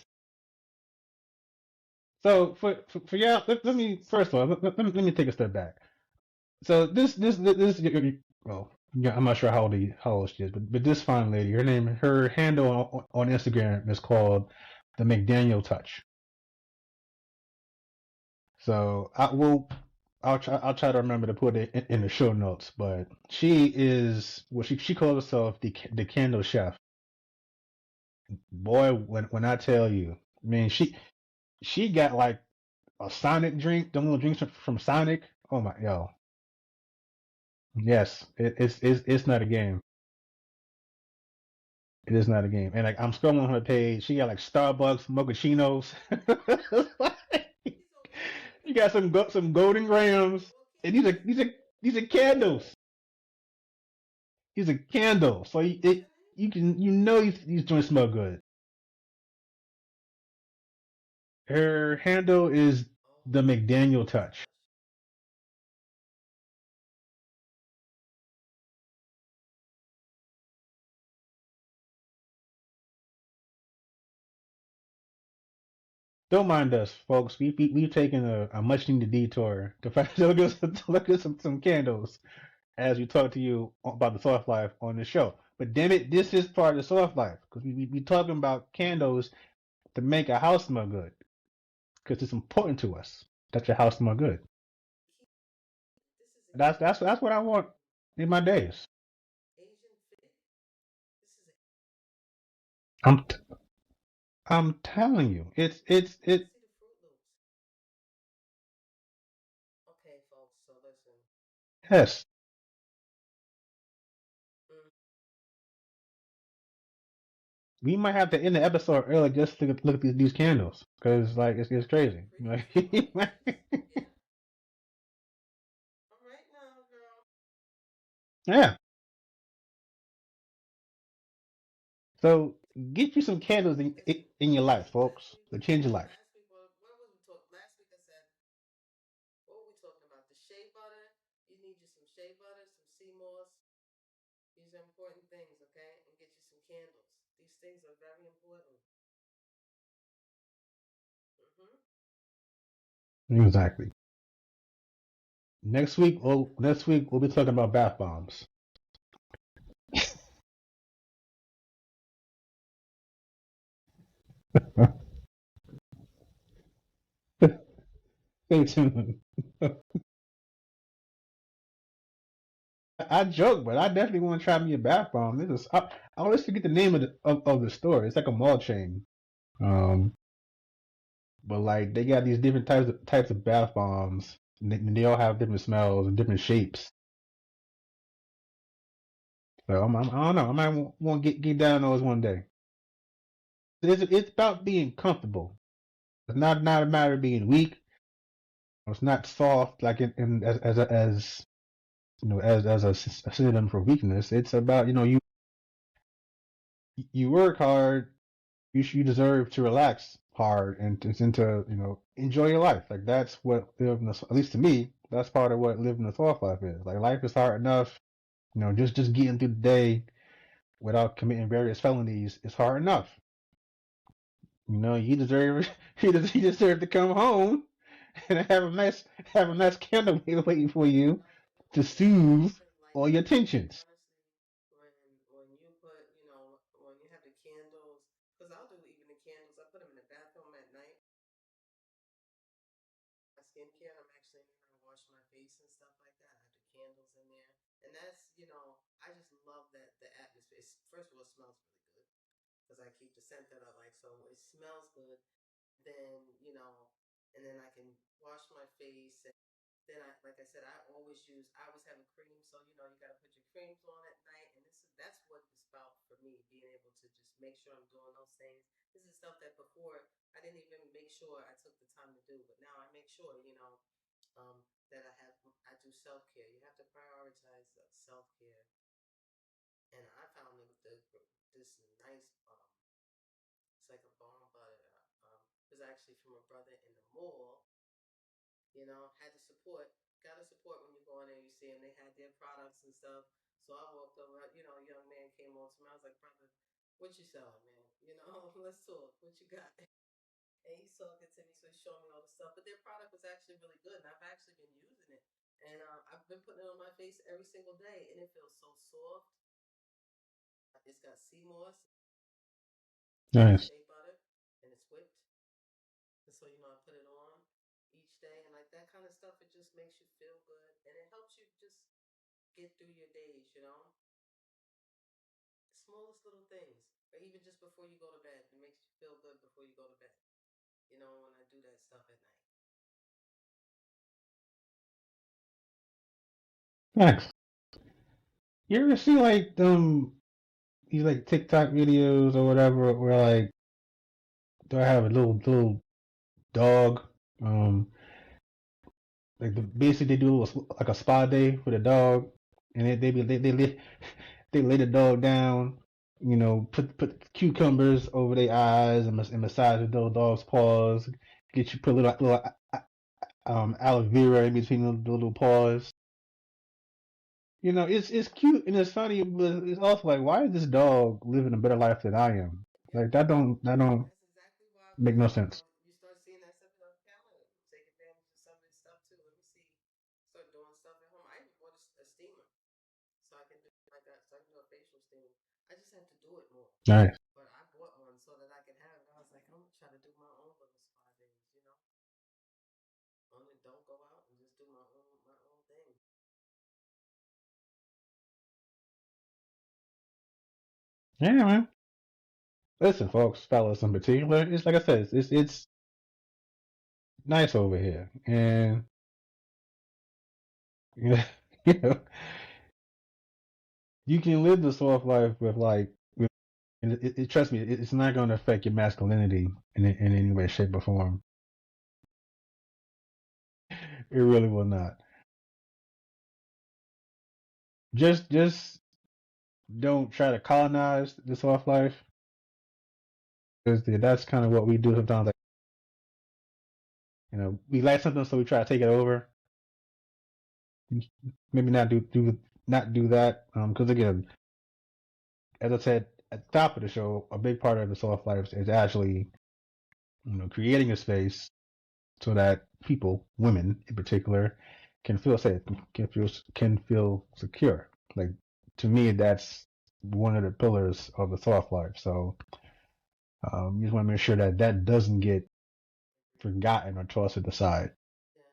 So for y'all, let me first of all let me take a step back. So this well, yeah, I'm not sure how old she is, but this fine lady, her handle on Instagram is called the McDaniel Touch. So I'll try to remember to put it in the show notes. But she is she calls herself the candle chef. Boy, when I tell you, I mean she got like a Sonic drink, them little drinks from Sonic. Oh my, yo, yes, it's not a game. It is not a game. And like I'm scrolling on her page, she got like Starbucks mochachinos.
She's over here
You
drinking
got some golden grams,
well
and
candles.
these are candles. These are candles. So
Isn't it?
you can these joints smell good. Her handle is
Oh,
the McDaniel Touch.
touch.
Don't mind us, folks. We've taken a much needed detour to find to look at some candles as we talk to you about the soft life on the show. But damn it, this is part of the soft life because we talking about candles to make a house smell good because it's important to us that your house smell good.
This is a
That's what I want in my days.
Asian fit. This is a.
I'm I'm telling you,
Let me
it.
see the Fruit Loops. Okay, folks. So listen.
Yes,
Mm,
we might have to end the episode early just to look at these candles because like it's crazy.
pretty
Like,
too. Yeah. All right now, girl.
yeah. So get you some candles
Listen.
in your life,
Last
folks.
week
To
we
change your
talked.
life.
Last week, what was we talking? Last week I said, what were we talking about? The shea butter. You need you some shea butter, some sea moss. These are important things, okay? And get you some candles. These things are very important. Mm-hmm.
Exactly.
Definitely.
Next week we'll be talking about bath bombs. Stay tuned. I joke, but I definitely want to try me a bath bomb. I always forget the name of the store. It's like a mall chain. Um, but like they got these different types of bath bombs. And they all have different smells and different shapes. So I don't know. I might want to get down on those one day. It's about being comfortable. It's not a matter of being weak. It's not soft like as as a synonym for weakness. It's about you work hard. You deserve to relax hard and to enjoy your life. Like that's what living at least to me. That's part of what living a soft life is. Like life is hard enough. Just getting through the day without committing various felonies is hard enough. You deserve you deserve to come home and have a nice candle waiting for you to
I
soothe
actually like
all your
that.
tensions.
Honestly, when you put, when you have the candles, because I'll do even the candles. I put them in the bathroom at night. My skincare, and I'm actually in there. I wash my face and stuff like that. I have the candles in there, and that's I just love that the atmosphere. First of all, it smells really good because I keep the scent that I like, so it smells good. Then and then I can wash my face then I, like I said, I always use. I always have a cream, so you know you got to put your creams on at night, and that's what it's about for me, being able to just make sure I'm doing those things. This is stuff that before I didn't even make sure I took the time to do, but now I make sure, um, that I do self care. You have to prioritize self care, and I found this nice it's like a bomb butter. It was actually from a brother in the mall. Had to support. Gotta support when you go in there. You see them. They had their products and stuff. So I walked over. A young man came on to me. I was like, brother, what you selling, man? Let's talk. What you got? And he's talking to me, so he's showing me all the stuff. But their product was actually really good, and I've actually been using it. And I've been putting it on my face every single day, and it feels so soft. It's got sea moss,
Nice.
shea butter, and it's whipped. And so, I put it on each day, and like that kind of stuff, it just makes you feel good, and it helps you just get through your days. Smallest little things, or even just before you go to bed, it makes you feel good before you go to bed. When I do that stuff at night.
Nice. You ever see like these like TikTok videos or whatever where like they have a little dog, um, like basically they do like a spa day for the dog, and they lay the dog down, put cucumbers over their eyes and massage the dog's paws, get you put a little aloe vera in between the little paws. It's cute and it's funny, but it's also like, why is this dog living a better life than I am?
Yeah,
Like that don't
that's exactly why.
make
Because
no sense.
you start seeing that stuff, you're like, okay, I'm gonna take advantage of some of this stuff too. Let me see. Start doing stuff at home. I even bought a steamer, so I can do like that. So I can do a facial steam. I just have to do it more.
Nice.
But I bought one so that I could have it. I was like, I'm gonna try to do my own little spa days. Only don't go out and just do my own thing.
Yeah, man. Listen, folks, fellas in particular, it's like I said, it's nice over here, and you know, you know, you can live the soft life with like, and trust me, it's not going to affect your masculinity in any way, shape, or form. It really will not. Just don't try to colonize the soft life, because that's kind of what we do sometimes. Like, we like something, so we try to take it over. Maybe not do that, because again, as I said at the top of the show, a big part of the soft life is actually, creating a space so that people, women in particular, can feel safe, can feel secure. Like, to me, that's one of the pillars of the soft life. So you just want to make sure that that doesn't get forgotten or tossed to the side.
Yeah,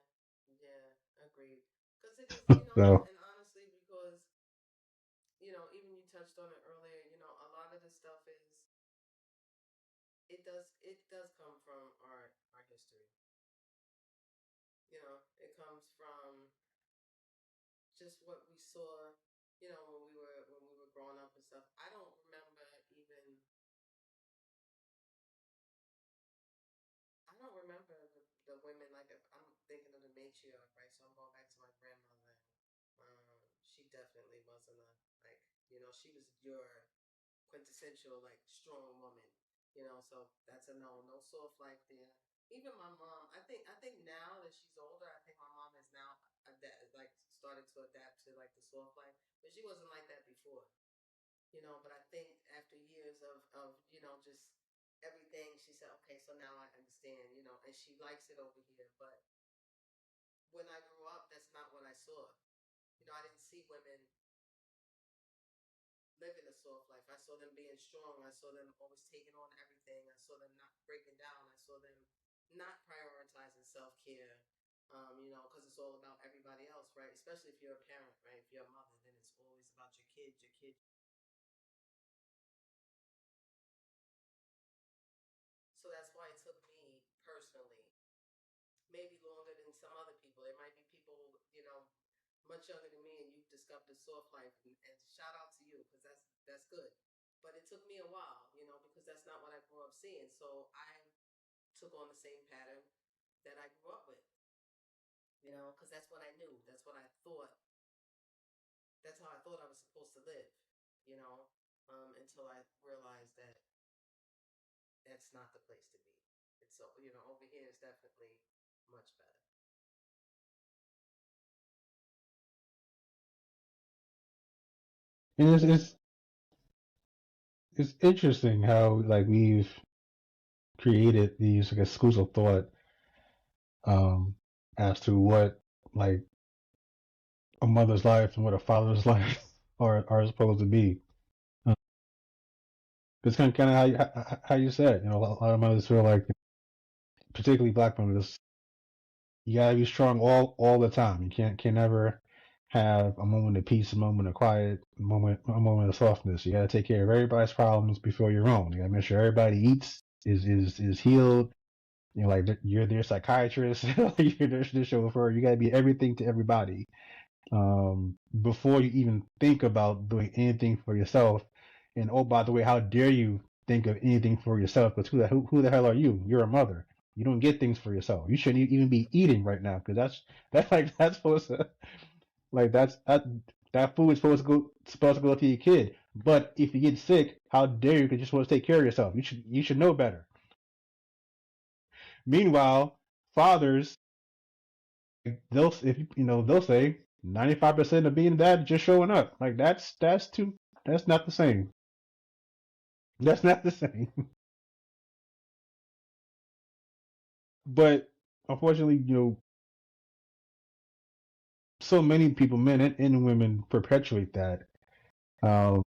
yeah, agreed. Because it is,
So
and honestly, because even you touched on it earlier. A lot of the stuff it does come from our history. It comes from just what we saw. When we were growing up and stuff. I don't remember even. I don't remember the women like if I'm thinking of the matriarch, right? So I'm going back to my grandmother. She definitely wasn't like she was your quintessential like strong woman. So that's a no. No soft life there. Even my mom, I think now that she's older, I think my mom is now like started to adapt to like the soft life, but she wasn't like that before. But I think after years of just everything, she said, okay, so now I understand, and she likes it over here. But when I grew up, that's not what I saw. I didn't see women living a soft life. I saw them being strong. I saw them always taking on everything. I saw them not breaking down. I saw them not prioritizing self care. Because it's all about everybody else, right? Especially if you're a parent, right? If you're a mother, then it's always about your kids, your kids. So that's why it took me personally maybe longer than some other people. There might be people much younger than me, and you've discovered the soft life, and shout out to you because that's good. But it took me a while, because that's not what I grew up seeing. So I took on the same pattern that I grew up with, because that's what I knew. That's what I thought. That's how I thought I was supposed to live, you know, until I realized that that's not the place to be. It's so, over here is definitely much better.
And it's interesting how like we've created these like schools of thought um as to what like a mother's life and what a father's life are supposed to be. It's kind of how you said, a lot of mothers feel like, particularly black mothers, you gotta be strong all the time. You can never have a moment of peace, a moment of quiet, a moment of softness. You gotta take care of everybody's problems before your own. You gotta make sure everybody eats, is healed. Like you're their psychiatrist, you're their chauffeur. You gotta be everything to everybody before you even think about doing anything for yourself. And oh, by the way, how dare you think of anything for yourself? Because who the hell are you? You're a mother. You don't get things for yourself. You shouldn't even be eating right now because that's like that's supposed to like that food is supposed to go to your kid. But if you get sick, how dare you? Because you're supposed to take care of yourself. You should know better. Meanwhile, fathers they'll if they'll say 95% of being dad is just showing up. Like that's not the same. That's not the same. But unfortunately, so many people, men and women, perpetuate that. Um,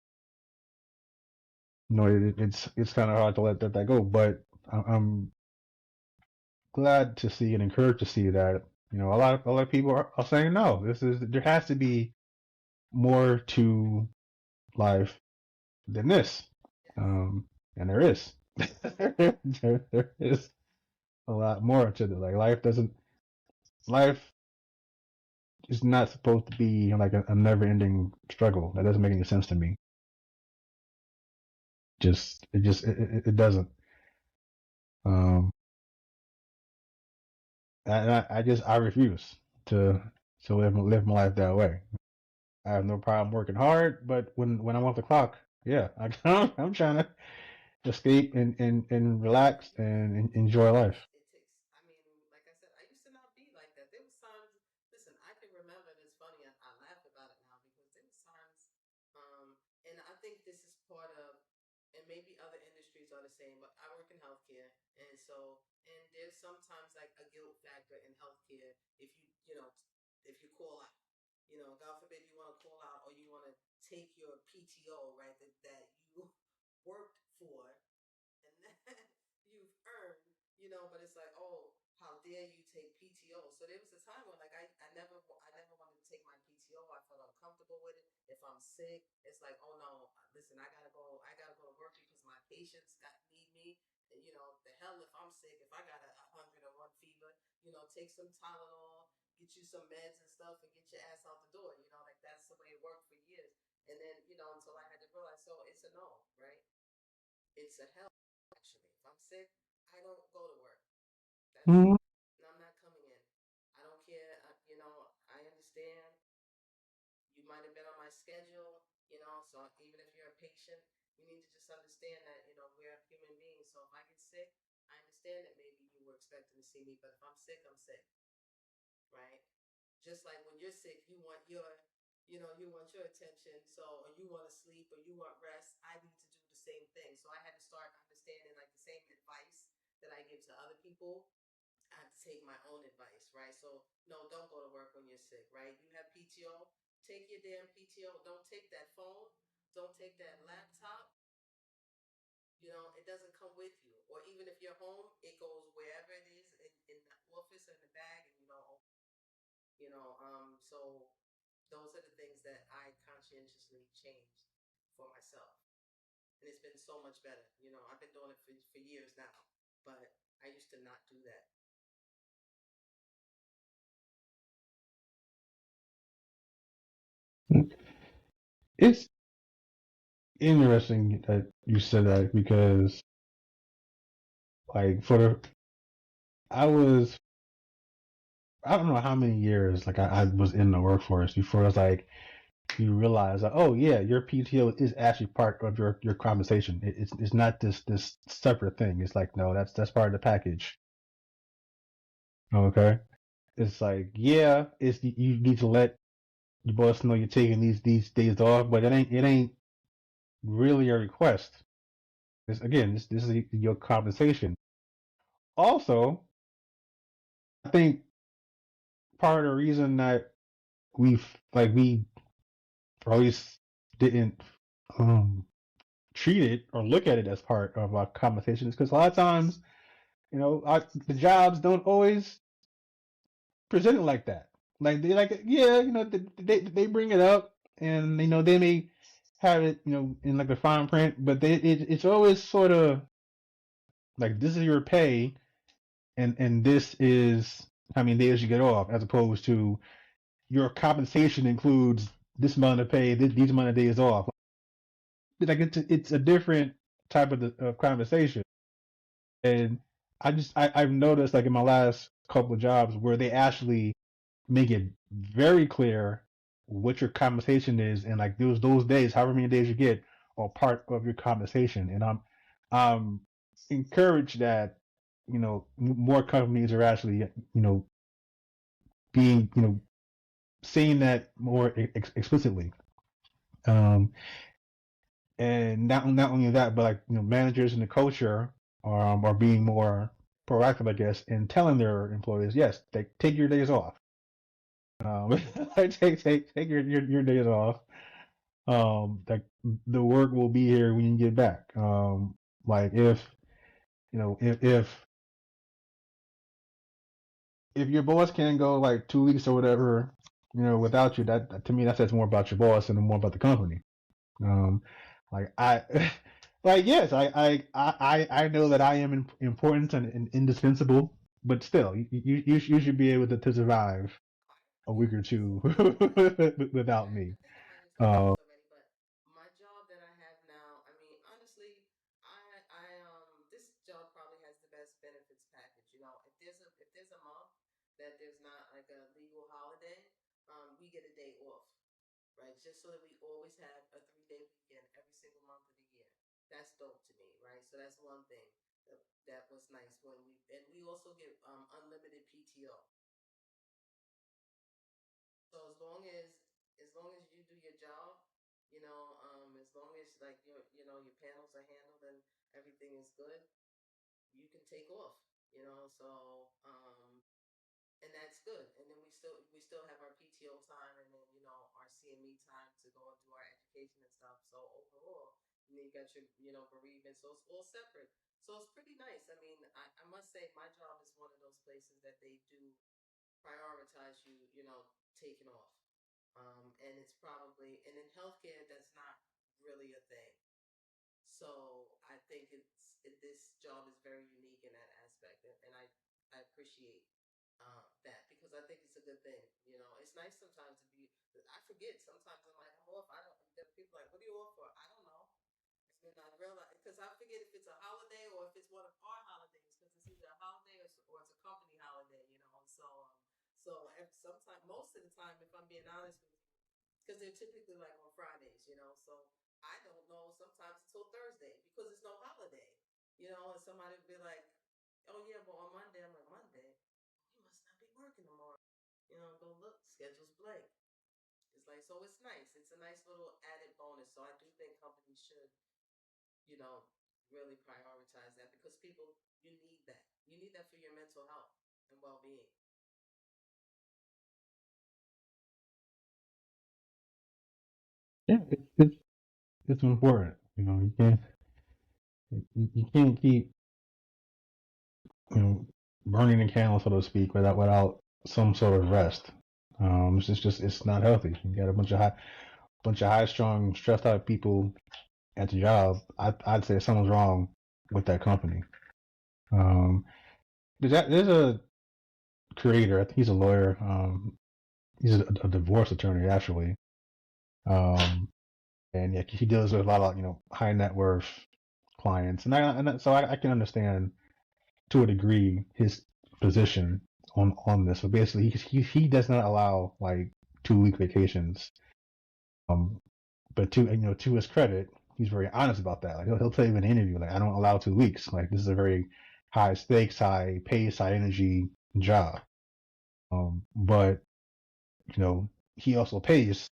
it's kind of hard to let that go. But I'm glad to see and encouraged to see that a lot of people are saying no. There has to be more to life than this,
Yes.
um, and there is. there is a lot more to it. Like life is not supposed to be like a never-ending struggle. That doesn't make any sense to me. It doesn't. Um, and I refuse to live my life that way. I have no problem working hard, but when I'm off the clock, yeah, I'm trying to escape and relax and enjoy life.
It takes, I mean, like I said, I used to not be like that. There was times, listen, I can remember, and it's funny, I laugh about it now because there was times, um, and I think this is part of, and maybe other industries are the same, but I work in healthcare. And so, and there's sometimes like a guilt factor in healthcare if if you call out, God forbid you want to call out or you want to take your PTO, right, that you worked for and that you've earned, but it's like, oh, how dare you take PTO? So there was a time when like I never wanted to take my PTO. I felt uncomfortable with it. If I'm sick, it's like, oh no, listen, I gotta go to work because my patients need me. And, the hell if I'm sick, if I got a 101 fever, take some Tylenol, get you some meds and stuff, and get your ass out the door. Like that's the way it worked for years. And then, until I had to realize, so it's a no, right? It's a hell, actually. If I'm sick, I don't go to work. That's it.
Mhm.
And I'm not coming in. I don't care. I understand. You might have been on my schedule, so even if you're a patient, you need to just understand that, we're human beings. So if I get sick, I understand that maybe you were expecting to see me, but if I'm sick, I'm sick, right? Just like when you're sick, you want your attention, so, or you want to sleep or you want rest. I need to do the same thing. So I had to start understanding like the same advice that I give to other people. I have to take my own advice, right? So no, don't go to work when you're sick, right? You have PTO, take your damn PTO. Don't take that phone. Don't take that laptop. It doesn't come with you. Or even if you're home, it goes wherever it is in the office or in the bag, and so those are the things that I conscientiously changed for myself. And it's been so much better. I've been doing it for years now, but I used to not do that.
It's interesting that you said that because, like, I was, I don't know how many years, like, I was in the workforce before it's like, you realize, like, oh yeah, your PTO is actually part of your compensation. It's not this separate thing. It's like, no, that's part of the package. Okay. It's like, yeah, it's you need to let your boss know you're taking these days off, but it ain't really a request. This again, this is your compensation. Also, I think part of the reason that we always didn't um treat it or look at it as part of our compensation is because a lot of times, the jobs don't always present it like that. Like they like, yeah, they bring it up and they may have it, in like the fine print, but it's always sort of like this is your pay and this is how many days you get off, as opposed to your compensation includes this amount of pay, these amount of days off. Like it's a different type of conversation, and I've noticed like in my last couple of jobs where they actually make it very clear what your compensation is, and like those days, however many days you get, are part of your compensation. And I'm encouraged that more companies are actually being saying that more explicitly. Um, and not only that, but like managers in the culture are being more proactive, I guess, in telling their employees, yes, they take your days off. Take your days off. Like the work will be here when you get back. Like if your boss can go like 2 weeks or whatever, without you, that to me that says more about your boss and more about the company. Um, like I, like yes, I know that I am important and indispensable, but still, you should be able to survive a week or two without
Yeah,
me.
I think I might have told you this already, but my job that I have now, I mean, honestly, this job probably has the best benefits package. You know, if there's a month that there's not like a legal holiday, we get a day off, right? Just so that we always have a 3 day weekend every single month of the year. That's dope to me, right? So that's one thing that was nice when we also get unlimited PTO. So as long as you do your job, as long as like your panels are handled and everything is good, you can take off. And that's good. And then we still have our PTO time, and then our CME time to go and do our education and stuff. So overall, and then you got your bereavement. So it's all separate. So it's pretty nice. I mean, I must say my job is one of those places that they do prioritize taking off. And it's probably, and in healthcare, that's not really a thing. So I think this job is very unique in that aspect, and I appreciate that because I think it's a good thing. It's nice sometimes to be. I forget sometimes I'm like I'm off. I don't. There are people like, what are you off for? I don't know. And then I realize because I forget if it's a holiday or if it's one of our holidays because it's either a holiday or it's a company holiday. Sometimes most of the time, if I'm being honest with you, because they're typically like on Fridays. So I don't know sometimes until Thursday because it's no holiday. And somebody would be like, "Oh yeah, but on Monday," I'm like, "Monday? You must not be working tomorrow." Go look, schedule's blank. It's like so. It's nice. It's a nice little added bonus. So I do think companies should, you know, really prioritize that because people, you need that. You need that for your mental health and well being.
Yeah, it's important. You can't keep burning the candle, so to speak, without some sort of rest. It's not healthy. You got a bunch of high strung, stressed out people at the job. I'd say something's wrong with that company. Um, there's a creator. I think he's a lawyer. He's a divorce attorney actually. Um, and yeah, he deals with a lot of high net worth clients, so I can understand to a degree his position on this. So basically, he does not allow like 2 week vacations. Um, but to his credit, he's very honest about that. Like he'll tell you in an interview, like I don't allow 2 weeks. Like this is a very high stakes, high pace, high energy job. But he also pays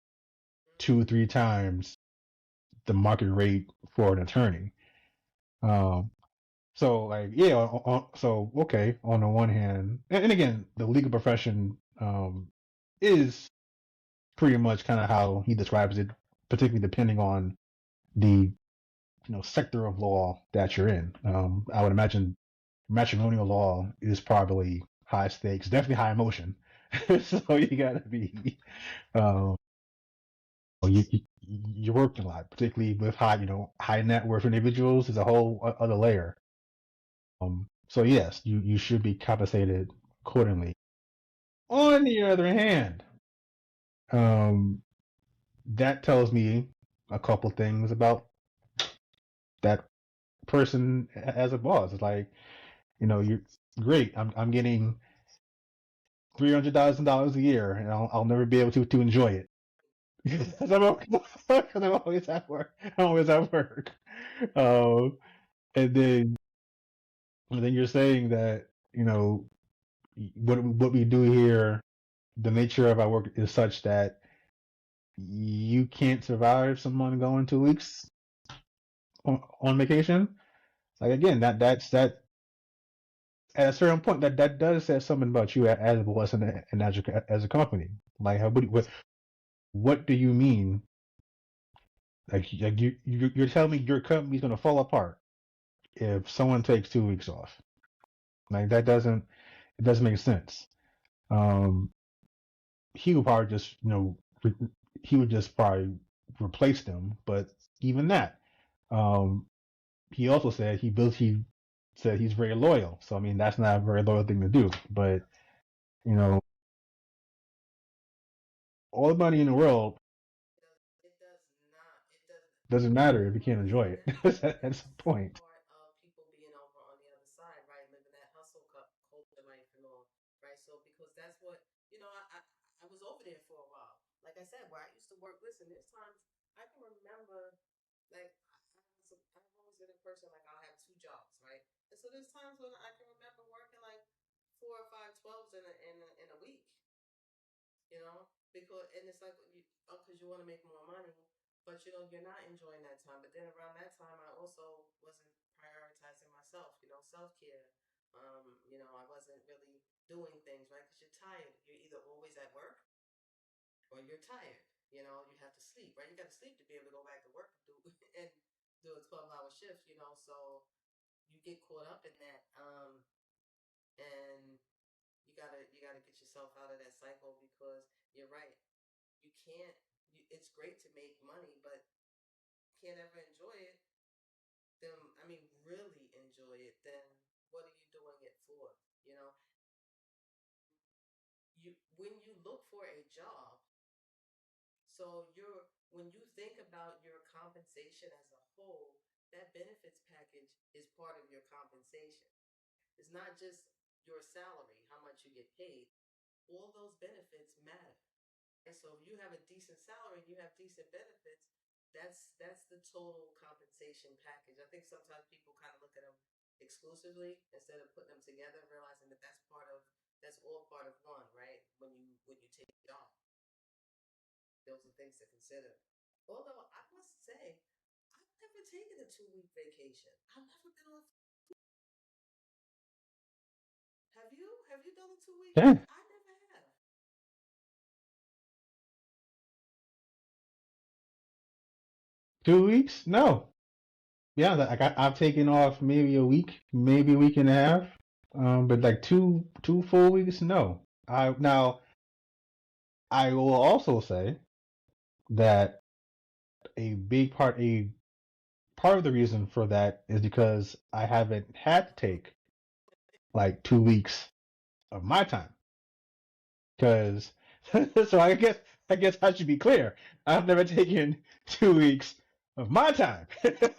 two, 3 times the market rate for an attorney. Um, so like yeah, so okay, on the one hand, and again, the legal profession is pretty much kind of how he describes it, particularly depending on the sector of law that you're in. I would imagine matrimonial law is probably high stakes, definitely high emotion. So you gotta be, um, you're working a lot, particularly with high net worth individuals. Is a whole other layer. So yes, you should be compensated accordingly. On the other hand, um, that tells me a couple things about that person as a boss. It's like, you're great. I'm getting $300,000 a year, and I'll never be able to enjoy it because I'm always at work. I'm always at work. Um, and then you're saying that what we do here, the nature of our work is such that you can't survive someone going 2 weeks on vacation. Like again, that at a certain point that does say something about you as a boss and as a company. Like what do you mean? Like you're telling me your company's gonna fall apart if someone takes 2 weeks off? Like that doesn't it doesn't make sense. Um, he would probably just he would just probably replace them, but even that, um, he also said he said he's very loyal. So I mean that's not a very loyal thing to do. But you know all the money in the world
It does not. It does.
doesn't
You
matter
know
if you
what?
can't enjoy
And
it.
that's
That's the point.
part of people being over on the other side, right? Living that hustle culture life and all, right? So because that's what I was over there for a while. Like I said, where I used to work. Listen, there's times I can remember, like I've always been a person like I'll have two jobs, right? And so there's times when I can remember working like 4 or 5 12s in a week, because and it's like because you want to make more money, but you're not enjoying that time. But then around that time, I also wasn't prioritizing myself, self care. I wasn't really doing things right because you're tired. You're either always at work or you're tired. You have to sleep, right? You got to sleep to be able to go back to work and do and do a 12-hour shift. So you get caught up in that, and you gotta get yourself out of that cycle because you're right. You can't. It's great to make money, but can't ever enjoy it. Then I mean, really enjoy it. Then what are you doing it for? You know, when you look for a job, so when you think about your compensation as a whole, that benefits package is part of your compensation. It's not just your salary, how much you get paid. All those benefits matter. So if you have a decent salary and you have decent benefits, that's the total compensation package. I think sometimes people kind of look at them exclusively instead of putting them together, realizing that that's all part of one, right? When you take a job, those are things to consider. Although I must say, I've never taken a 2 week vacation. I've never been on. Have you? Have you done a 2 week
Yeah,
vacation? I never have.
2 weeks? No. Yeah, like I've taken off maybe a week, maybe a week and a half. But like two full weeks, no. I will also say that a part of the reason for that is because I haven't had to take like 2 weeks of my time. Because so I guess I guess I should be clear. I've never taken 2 weeks of my time.
It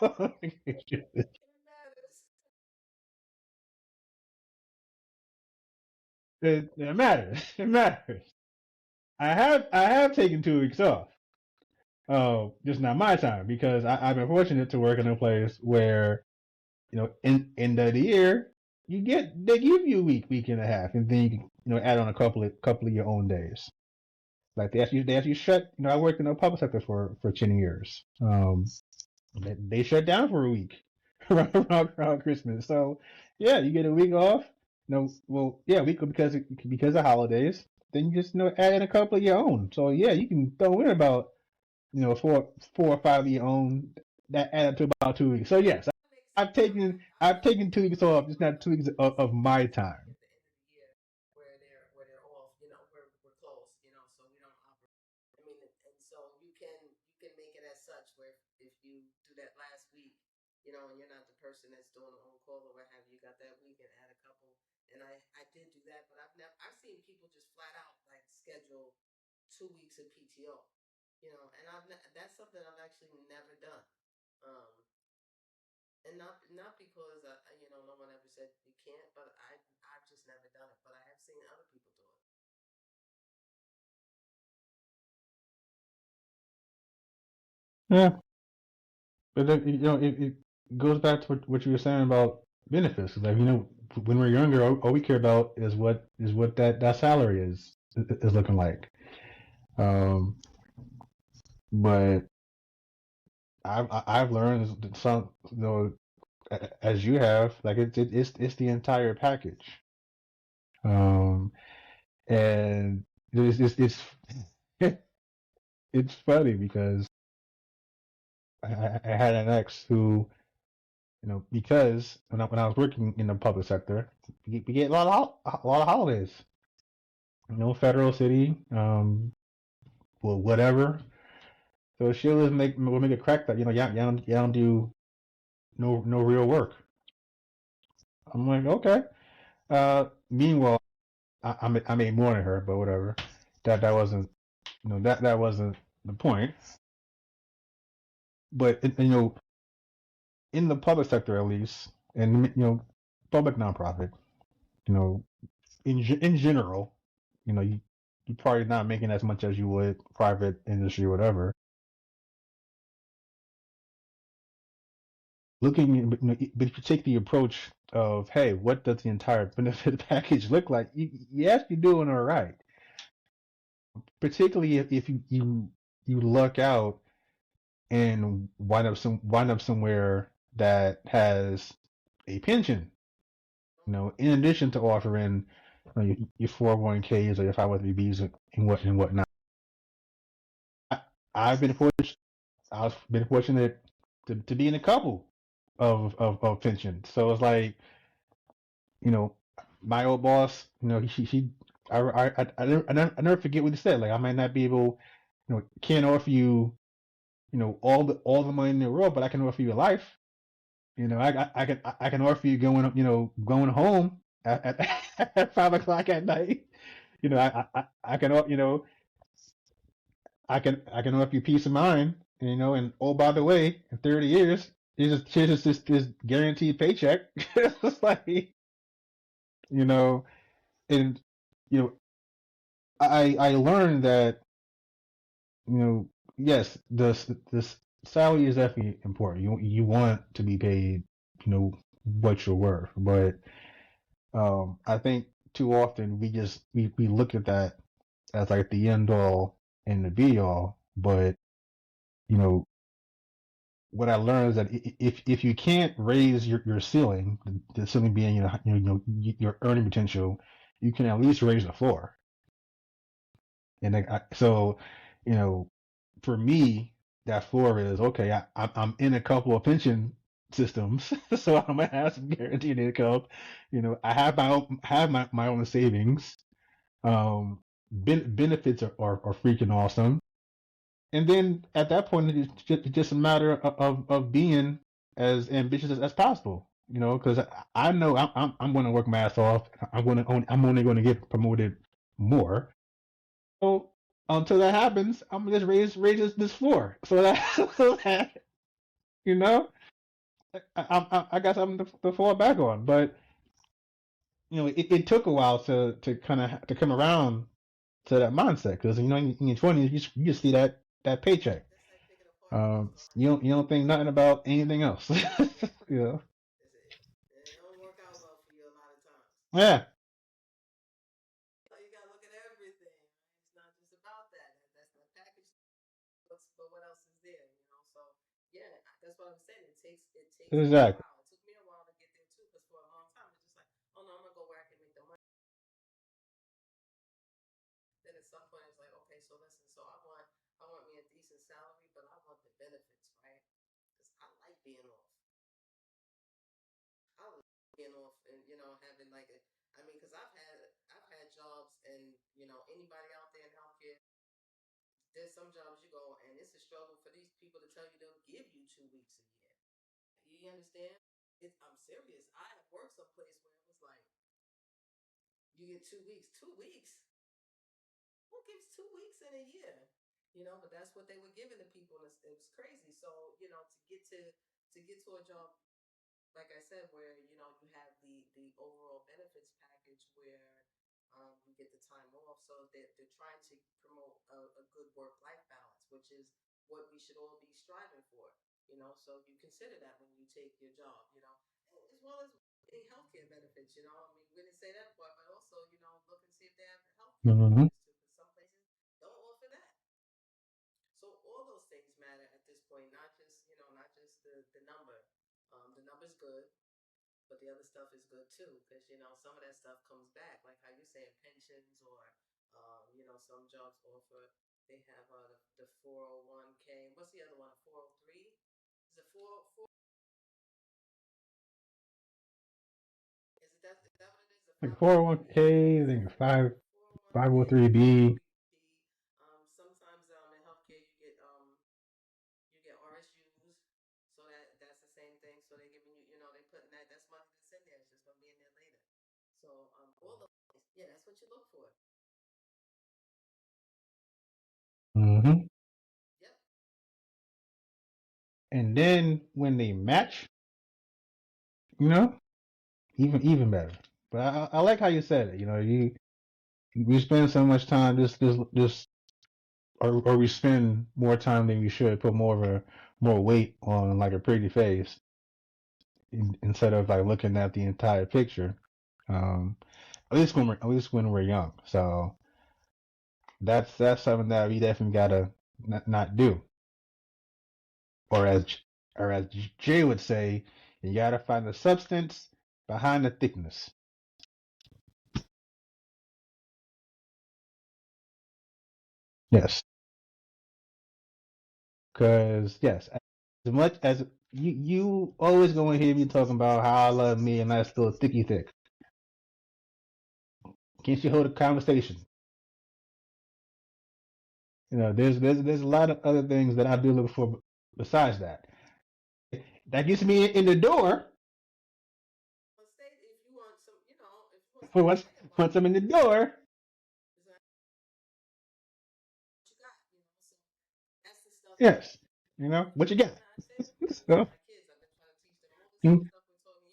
matters.
It matters. It matters. I have taken 2 weeks off. Oh, just not my time because I've been fortunate to work in a place where in end of the year they give you a week and a half, and then you can add on a couple of your own days. Like they actually shut. I worked in the public sector for 10 years. They shut down for a week around Christmas. So yeah, you get a week off. No, well, yeah, week because of holidays. Then you just add in a couple of your own. So yeah, you can throw in about four or five of your own that add up to about 2 weeks. So yes,
That makes
I've
sense.
taken I've taken 2 weeks off. It's not 2 weeks of my time.
At the end of the year where they're off, we're closed, so we don't operate. I mean, and so you can make it as such where if you do that last week, and you're not the person that's doing the on call or what have you, got that week and add a couple. And I did do that, but I've seen people just flat out like schedule 2 weeks of PTO, and that's something I've actually never done. Um, and not because no one ever said you can't, but I've just never done it. But I have seen other people do it.
Yeah, but then, it goes back to what you were saying about benefits. Like when we're younger, all we care about is what that salary is looking like. Um, but I've learned some as you have, like it's the entire package. Um, and it's it's funny because I had an ex who, because when I was working in the public sector, we get a lot of holidays. Federal, city, well, whatever. So she'll just make a crack that y'all don't do no real work. I'm like, okay. Meanwhile, I made more than her, but whatever. That wasn't that wasn't the point. But in the public sector at least, and public nonprofit, you know, in general, you probably not making as much as you would private industry, or whatever. But if you take the approach of, hey, what does the entire benefit package look like? You actually doing all right. Particularly if you luck out and wind up somewhere that has a pension. In addition to offering your 401ks or your 503bs and whatnot. I, I've been fortunate. I've been fortunate to be in a couple of pensions. So it's like, you know, my old boss, he I never forget what he said. Like, I might not be able, can't offer you, all the money in the world, but I can offer you a life. I can offer you going home at 5 o'clock at night. I can I can offer you peace of mind. And oh, by the way, in 30 years, here's just this guaranteed paycheck. It's like, you know, and you know, I learned that, yes, this salary is definitely important. You want to be paid, what you're worth. But I think too often we look at that as like the end all and the be all. But you know what I learned is that if you can't raise your ceiling, the ceiling being your earning potential, you can at least raise the floor. And so, you know, for me, that floor is okay. I'm in a couple of pension systems, so I'm gonna have some guaranteed income. I have my own savings. Benefits are freaking awesome. And then at that point, it's just a matter of being as ambitious as possible. Because I know I'm going to work my ass off. I'm only going to get promoted more. So until that happens, I'm gonna just raise this floor so that, so that you know I got something to fall back on. But it took a while to kind of to come around to that mindset because in your 20s you just see that paycheck.
That's like picking a partner.
You don't think nothing about anything else. you know.
That's it. And it don't work out well for you a lot of times.
Yeah.
So you gotta look at everything, right? It's not just about that. That's the package. But what else is there? So yeah, that's what I'm saying. It takes me a
Exactly.
while. It took me a while to get there too, because for a long time it's just like, oh no, I'm gonna go where I can make the money. Then at some point it's like, okay, so listen, so I want me a decent salary, but I want the benefits, right? Because I like being off. I like being off and having like a. I mean, because I've had jobs, and anybody out there in healthcare, there's some jobs you go and it's a struggle for these people to tell you they'll give you 2 weeks a year. You understand? I'm serious. I have worked someplace where it was like, you get 2 weeks. 2 weeks? Who gives 2 weeks in a year? But that's what they were giving to people, and it was crazy. So to get to a job, like I said, where you have the overall benefits package where you get the time off. So they're trying to promote a good work life balance, which is what we should all be striving for. So you consider that when you take your job. As well as getting healthcare benefits. I mean, we didn't say that part, but also look and see if they have healthcare
Hmm.
benefits too, because some places don't offer that. So all those things matter at this point, not just the number. The number's good, but the other stuff is good too, because some of that stuff comes back, like how you're saying pensions, or some jobs offer. They have the 401k. What's the other one? 403? Is it 404? Is that what it is? The
Like
501k?
401k, then five
401k,
503b.
403b. Sometimes in healthcare you get RSUs, so that's the same thing. So they're giving you, they putting that's money that's in there. It's just gonna be in there later. So all those things, yeah, that's what you look for.
Hmm.
Yep.
And then when they match, you know, even better. But I like how you said it. We spend so much time just or we spend more time than we should, put more weight on like a pretty face instead of like looking at the entire picture. Um, at least when we're young. So that's something that we definitely gotta not do. Or as Jay would say, you gotta find the substance behind the thickness. Yes, because yes, as much as you always gonna hear me talking about how I love me and that's still thicky thick. Can't you hold a conversation? There's a lot of other things that I do look for besides that. That gets me in the door.
On state, if you want some, if you want
For
something to
once,
say about
once I'm
it,
in the door,
it's like what you got. So that's the stuff that
yes,
you
what you got.
I say with
So,
my kids. I've been trying to teach them all the same
mm,
stuff we're talking.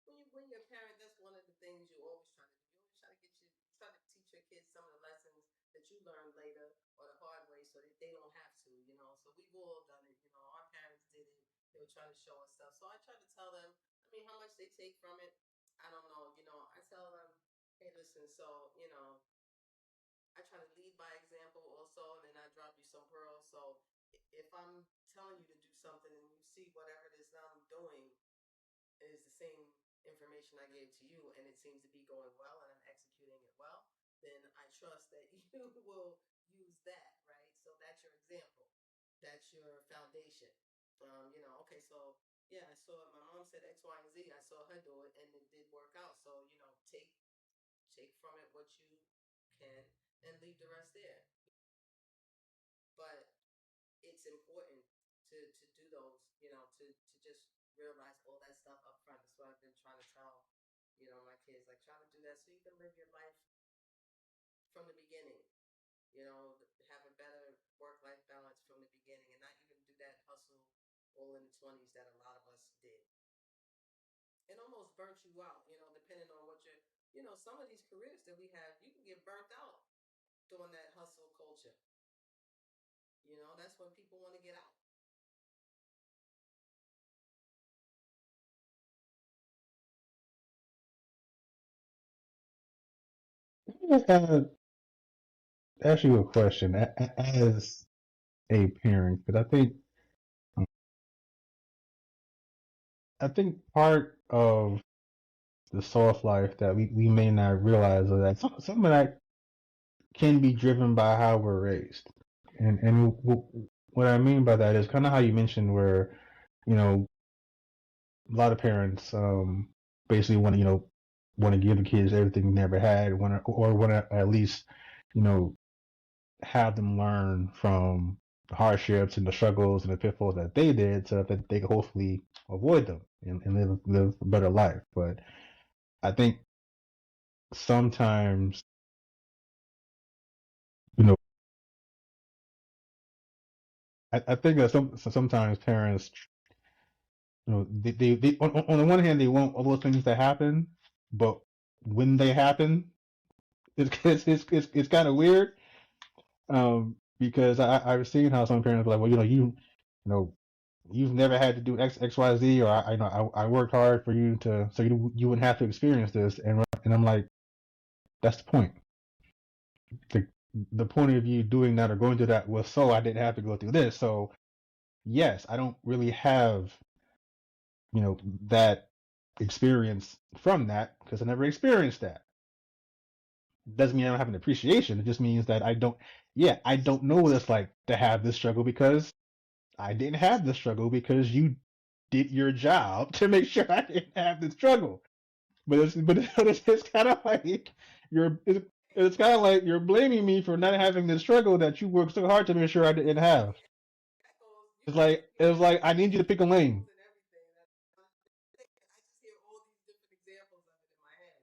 Because when you're a parent, that's one of the things you always try to do. You always try to teach your kids some of the lessons that you learned later or the hard way, so that they don't have to. So we've all done it. Our parents did it. They were trying to show us stuff. So I try to tell them. I mean, how much they take from it, I don't know. I tell them, hey, listen. So I try to lead by example also, and then I drop you some pearls. So if I'm telling you to do something and you see whatever it is that I'm doing is the same information I gave to you, and it seems to be going well and I'm executing it well, then I trust that you will use that, right? So that's your example. That's your foundation. Okay, so yeah, I saw my mom said X, Y, and Z. I saw her do it, and it did work out. So take from it what you can, and leave the rest there. But it's important to do those, to just realize all that stuff up front. That's what I've been trying to tell, my kids, like try to do that so you can live your life from the beginning. You know, all in the 20s that a lot of us did. It almost burnt you out, depending on what some of these careers that we have, you can get burnt out doing that hustle culture. That's when people want to get out.
Ask you a question as a parent, because I think part of the soft life that we may not realize is that some of that can be driven by how we're raised. And what I mean by that is kind of how you mentioned where, you know, a lot of parents basically want to, want to give the kids everything they never had, want to at least, you know, have them learn from the hardships and the struggles and the pitfalls that they did so that they can hopefully avoid them and live a better life. But I think sometimes, you know, I think that sometimes parents, they on the one hand they want all those things to happen, but when they happen, it's kind of weird. Because I've seen how some parents are like, well, you know, you've never had to do XYZ, or I worked hard for you to, so you wouldn't have to experience this, and I'm like, that's the point. The the point of you doing that or going through that was so I didn't have to go through this. So yes, I don't really have, that experience from that because I never experienced that. Doesn't mean I don't have an appreciation. It just means that I don't know what it's like to have this struggle because I didn't have this struggle because you did your job to make sure I didn't have this struggle. It's kind of like it's kind of like you're blaming me for not having this struggle that you worked so hard to make sure I didn't have.
That goes,
It's like I need you to pick a lane.
examples and everything. I just hear all these different examples of it in my head.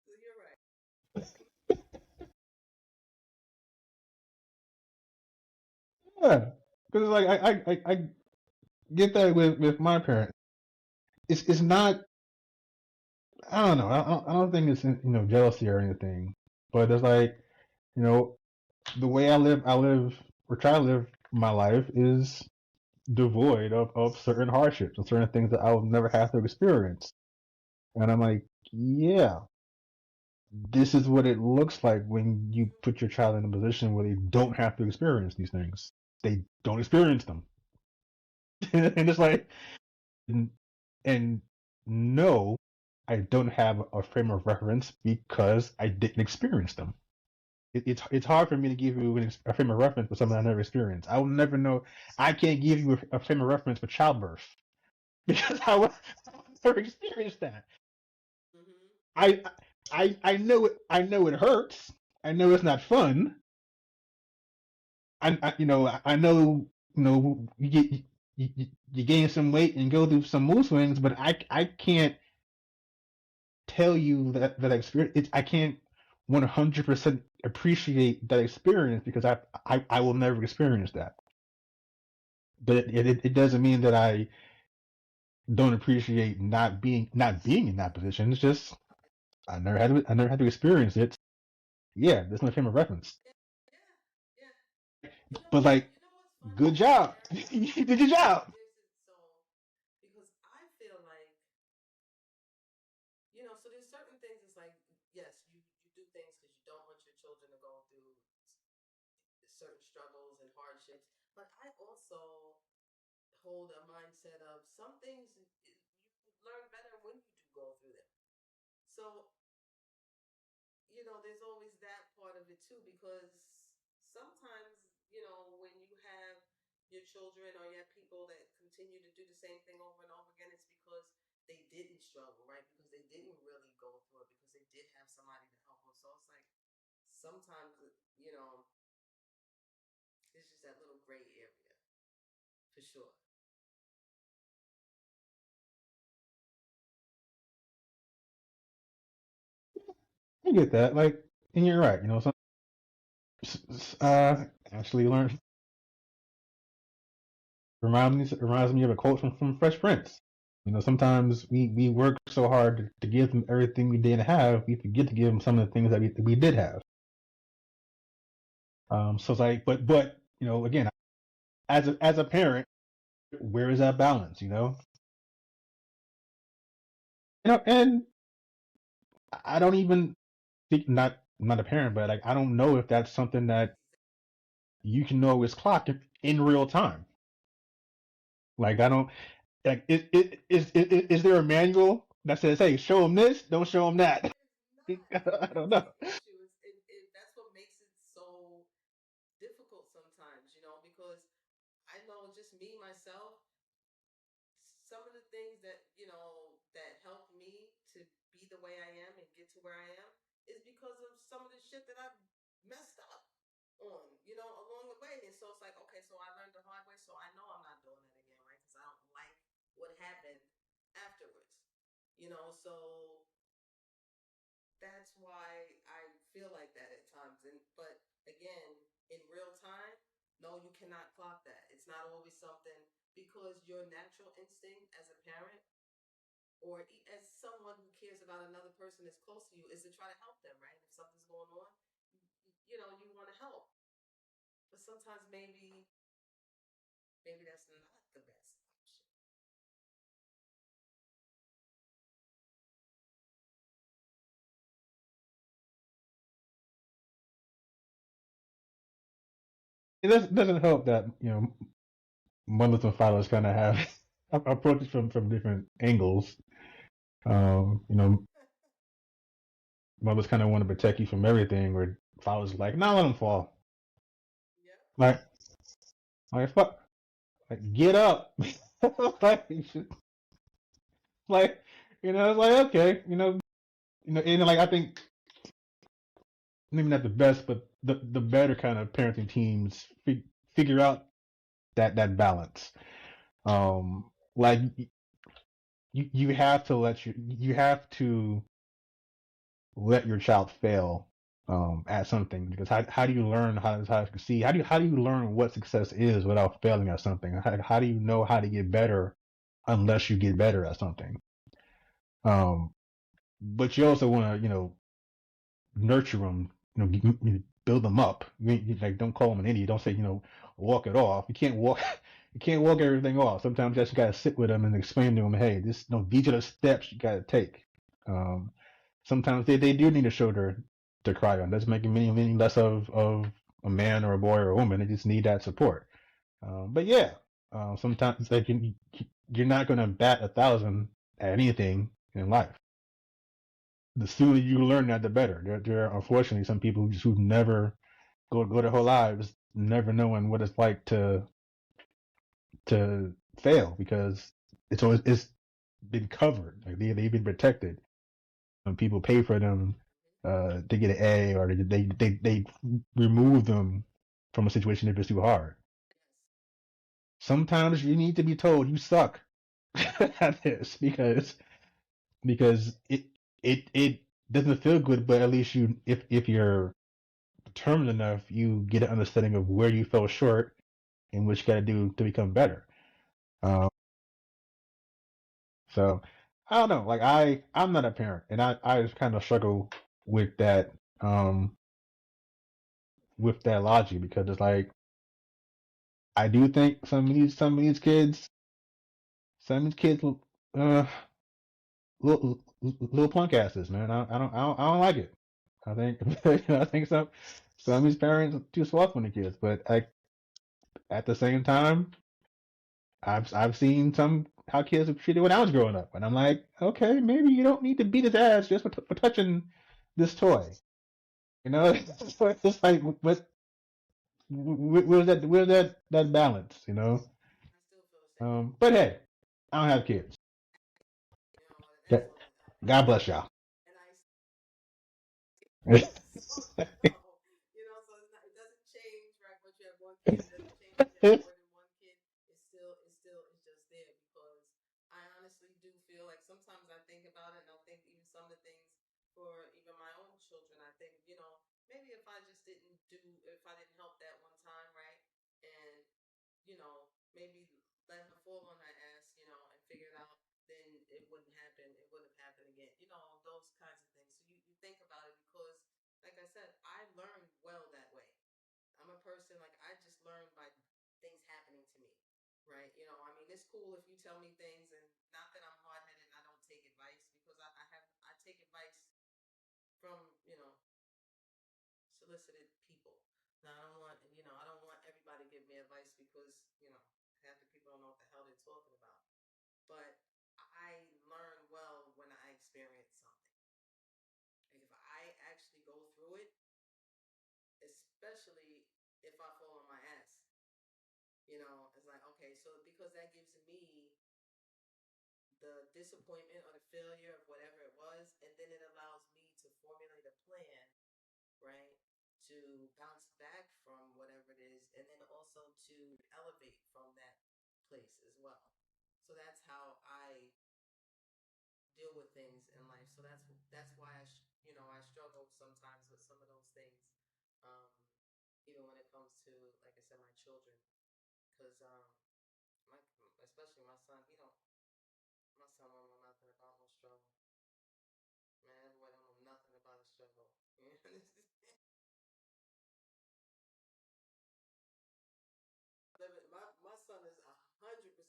So you're right.
Yeah, because like I get that with my parents. It's not. I don't know. I don't think it's jealousy or anything. But it's like you know the way I live or try to live my life is devoid of certain hardships and certain things that I will never have to experience. And I'm like, yeah, this is what it looks like when you put your child in a position where they don't have to experience these things. They don't experience them. And it's like, and, and no, I don't have a frame of reference because I didn't experience them. It's hard for me to give you a frame of reference for something I never experienced. I will never know. I can't give you a frame of reference for childbirth because I never experienced that.
Mm-hmm.
I I know it. I know it hurts. I know it's not fun. I know you gain some weight and go through some mood swings, but I can't tell you that experience. I can't 100% appreciate that experience because I will never experience that. But it doesn't mean that I don't appreciate not being in that position. It's just I never had to experience it. Yeah, there's no frame of reference.
Yeah, yeah, yeah.
But like,
What's funny
good
about
job.
that?
You did your job.
Because I feel like so there's certain things. It's like yes, you do things because you don't want your children to go through certain struggles and hardships. But I also hold a mindset of some things you learn better when you do go through them. So there's always that part of it too, because sometimes, when you have your children or you have people that continue to do the same thing over and over again, it's because they didn't struggle, right? Because they didn't really go through it, because they did have somebody to help them. So it's like sometimes, it's just that little gray area for sure.
I get that. Like, and you're right. Some actually learn. Reminds me of a quote from Fresh Prince. You know, sometimes we work so hard to give them everything we didn't have, we forget to give them some of the things that we did have. So it's like, but you know, again, as a parent, where is that balance? And I don't even think I'm not a parent, but like I don't know if that's something that you can always clock in real time. Like I don't like is there a manual that says, hey, show them this, don't show them that?
It's not.
I don't
That's
know.
the issue. That's what makes it so difficult sometimes, because I know just me myself, some of the things that helped me to be the way I am and get to where I am is because of some of the shit that I've messed up on, along the way. And so it's like, okay, so I learned the hard way, so I know I'm not doing that again, right? Because I don't like what happened afterwards, so that's why I feel like that at times. But again, in real time, no, you cannot clock that. It's not always something, because your natural instinct as a parent or as someone who cares about another person that's close to you is to try to help them, right? If something's going on, you want to help, but sometimes maybe that's not the best option.
Doesn't help that mothers and fathers kind of have approaches from different angles. Mothers kind of want to protect you from everything, where fathers are like, "Nah, let them fall."
Yep.
Like, fuck, like get up, like, like, it's like okay, and like I think maybe not the best, but the better kind of parenting teams figure out that balance. Like you have to you have to let your child fail at something, because how do you learn how to succeed? How do you learn what success is without failing at something? How do you know how to get better unless you get better at something? Um, but you also want to nurture them, build them up. Like don't call them an idiot. Don't say walk it off. You can't walk. You can't walk everything off. Sometimes you just gotta sit with them and explain to them, hey, these are the steps you gotta take. Um, Sometimes they do need a shoulder to cry on. Doesn't make them any less of a man or a boy or a woman. They just need that support. But yeah, sometimes like you're not gonna bat 1,000 at anything in life. The sooner you learn that, the better. There are unfortunately some people who never go their whole lives never knowing what it's like to fail, because it's been covered. Like they've been protected. When people pay for them to get an A, or they remove them from a situation if it's too hard. Sometimes you need to be told you suck at this, because it doesn't feel good, but at least if you're determined enough, you get an understanding of where you fell short and what you got to do to become better. Um, so I don't know. Like I'm not a parent, and I just kind of struggle with that um with that logic, because it's like I do think some of these kids uh little punk asses, man. I don't like it. I think I think some of these parents are too soft on the kids, but at the same time, I've seen some how kids were treated when I was growing up, and I'm like, okay, maybe you don't need to beat his ass just for touching this toy. So it's just like, where's that balance?
I still feel the same way.
But hey, I don't have kids.
And
God
that's all that
God
matters.
bless y'all.
And I so so it doesn't change, right? Once you have one kid, it doesn't change if you have more than one kid. It's just there, because I honestly do feel like sometimes I think about it, and I'll think even some of the things for even my own children. I think, maybe if I didn't help that one time, right? And, maybe fall on my ass, and figure it out, then it wouldn't happen. It wouldn't have happened again. Those kinds of things. So you think about it because, like I said, I learned well that way. I'm a person like I just learned by things happening to me, right? I mean, it's cool if you tell me things, and not that I'm hard headed and I don't take advice because I take advice from solicited people. Now I don't want everybody to give me advice because half the people don't know what the hell they're talking about. But I learn well when I experience something. Like if I actually go through it, especially if I fall on my ass, it's like, okay, so because that gives me the disappointment or the failure of whatever it was, and then it allows me to formulate a plan, right, to bounce back from whatever it is, and then also to elevate from that place as well. So that's how I deal with things in life. So that's why I struggle sometimes with some of those things, um, even when it comes to, like I said, my children, because my especially my son, my son don't know nothing about no struggle. Man, that boy don't know nothing about a struggle. my son is 100% living the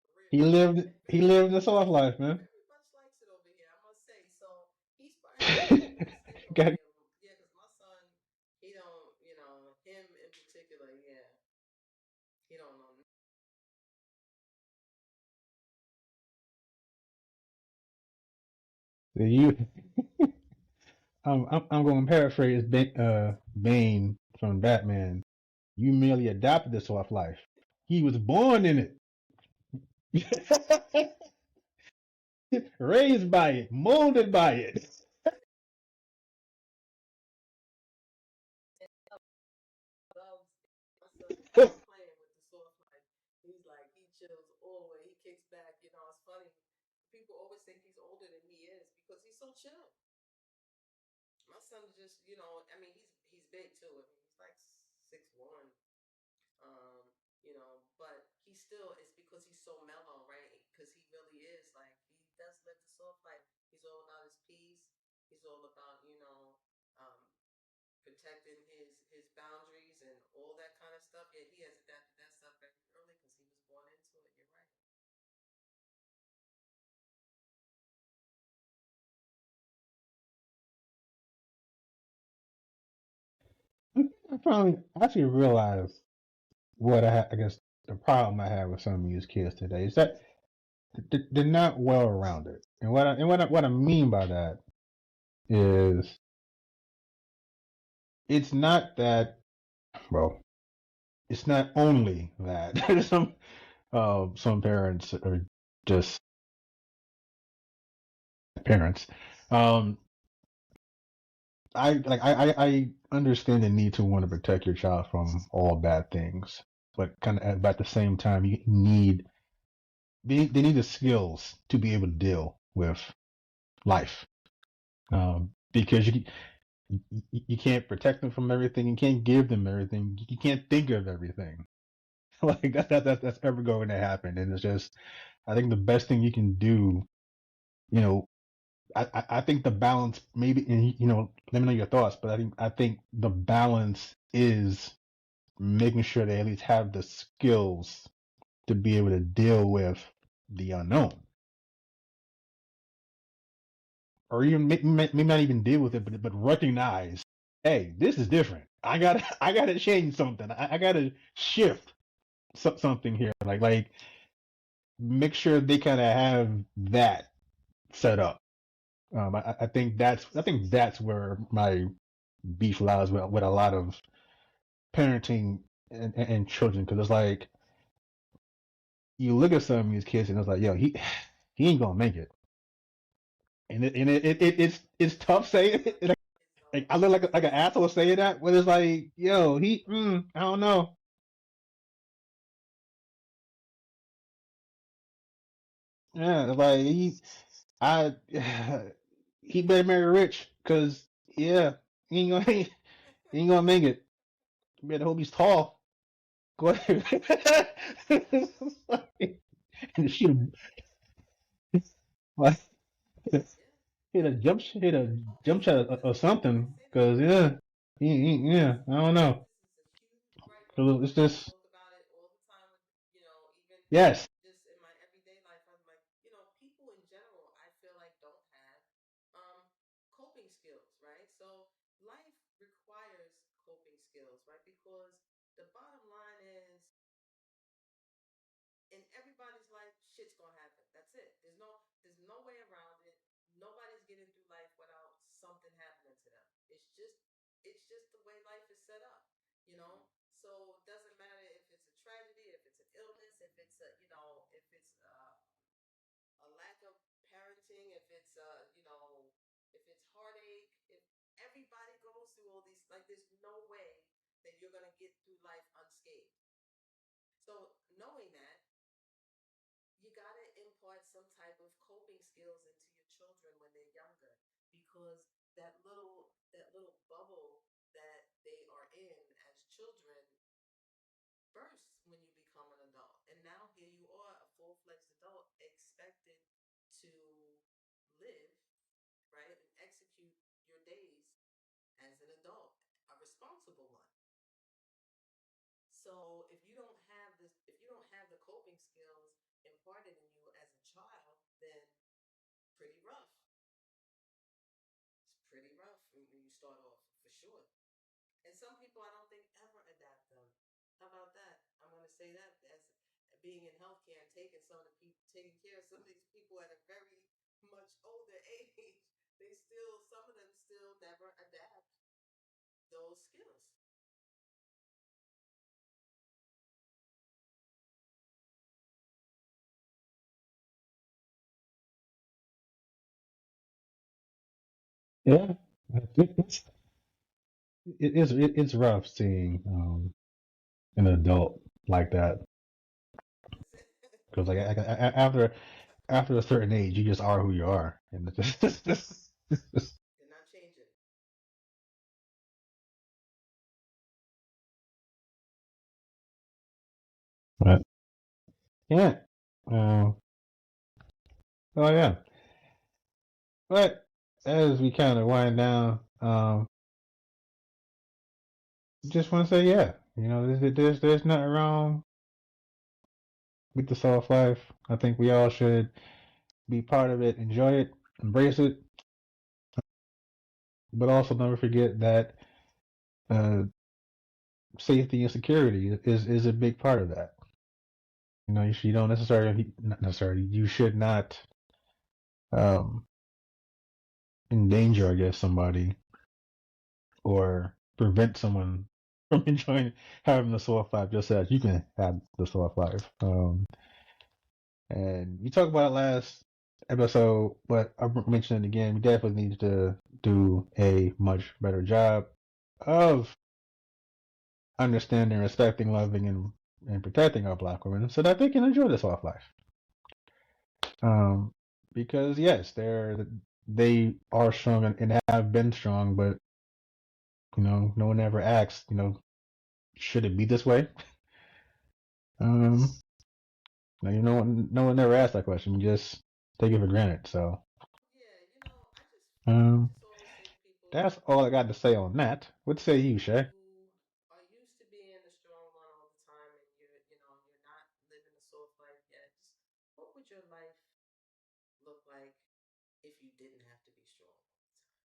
for real.
He lived
And
he
very
lived the
much
soft
likes it.
life, man.
Very much likes it over here, I must say. So he's probably the best thing over
Got
here. Yeah, because my son, he don't, him in particular, yeah, he don't know.
you. I'm going to paraphrase Bane from Batman. You merely adopted this soft life. He was born in it, raised by it, molded by it.
Loves my son is not playing with the soft life. He's like he chills all the way. He kicks back. It's funny. People always think he's older than he is because he's so chill. My son is just, I mean, he's big too. I mean, he's like 6'1". Um, but he still it's because he's so mellow, right? Because he really is like he does live the soft life. He's all about his peace. He's all about um, protecting his boundaries and all that kind of stuff. Yeah, he has adapted that stuff very early because he was born into it. You're right.
I finally actually realized what I guess the problem I have with some of these kids today is that they're not well rounded. And what I mean by that is it's not that well, it's not only that some parents are just parents. Um, I understand the need to want to protect your child from all bad things, but but at the same time you need they need the skills to be able to deal with life. Because you can't protect them from everything. You can't give them everything. You can't think of everything. Like that's ever going to happen. And it's just I think the best thing you can do, you know, I think the balance maybe and let me know your thoughts, but I think the balance is making sure they at least have the skills to be able to deal with the unknown. Or even maybe not even deal with it, but recognize, hey, this is different. I gotta change something. I gotta shift something here. Like make sure they kind of have that set up. I think that's where my beef lies with a lot of parenting and children because it's like you look at some of these kids and it's like, yo, he ain't gonna make it, and it's tough saying it. Like I look like an asshole saying that, but it's like, yo, I don't know. Yeah, like I, he better marry rich, cause yeah, he ain't gonna, he ain't gonna make it. You better hope he's tall. Go ahead. And she like
Yeah.
hit a
Oh,
jump shot or
can I
something.
say that?
Cause yeah, yeah, I don't know.
This is a huge gripe of
'Cause it's
mine. I
just
talk about it all the time with, even
yes,
just in my everyday life. I'm like, people in general, I feel like don't have um, coping skills, right? So life requires coping skills, right? Because the bottom line is, in everybody's life, shit's gonna happen. That's it. There's no way around it. Nobody's getting through life without something happening to them. It's just the way life is set up, you know. So it doesn't matter if it's a tragedy, if it's an illness, if it's a lack of parenting, if it's heartache, if everybody goes through all these, like, there's no way that you're gonna get through life unscathed. So knowing that, you got to impart some type of coping skills into your children when they're younger, because that little bubble that they are in as children bursts when you become an adult. And now here you are, a full-fledged adult, expected to live, right, and execute your days as an adult, a responsible one. So if you don't have the coping skills imparted in you as a child, then pretty rough. It's pretty rough when you start off, for sure. And some people, I don't think, ever adapt them. How about that? I'm going to say that, as being in healthcare and taking care of some of these people at a very much older age, some of them still never adapt those skills.
yeah. It's it's rough seeing an adult like that because like after a certain age, you just are who you are, and it's just
They're not changing.
but yeah. Um, oh yeah. But as we kind of wind down, just want to say yeah. There's nothing wrong with the soft life. I think we all should be part of it, enjoy it, embrace it, but also never forget that uh, safety and security is a big part of that. You don't necessarily, not necessarily, you should not um, endanger, I guess, somebody or prevent someone from enjoying having the soft life just as you can have the soft life. And we talked about it last episode, but I mentioned it again. We definitely need to do a much better job of understanding, respecting, loving, and protecting our black women so that they can enjoy this soft life. Um, because yes, they are strong and have been strong, but no one ever asked, should it be this way? Um, no one ever asked that question. We just take it for granted. So,
Yeah, I
um,
just always say to people,
that's all I got to say on that. What say you, Shay?
who are used to being the strong one all the time, and you're not living a soft life yet. Just, what would your life look like if you didn't have to be strong all the time?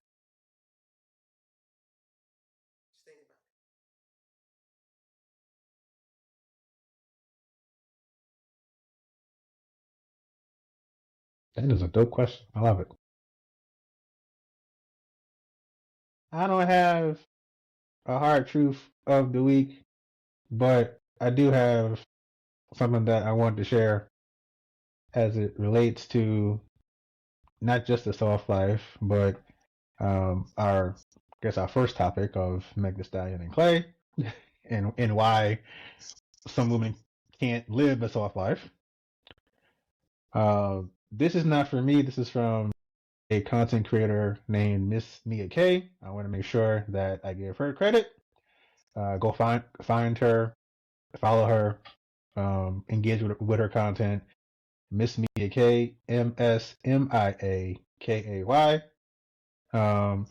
Just think about it.
That is a dope question. I love it. I don't have a hard truth of the week, but I do have something that I want to share as it relates to not just the soft life, but our first topic of Meg Thee Stallion and Clay, and why some women can't live a soft life. This is not for me. This is from a content creator named Miss Mia K. I want to make sure that I give her credit. Go find her, follow her, engage with her content. Miss Media K, MSMIAKAY. Um,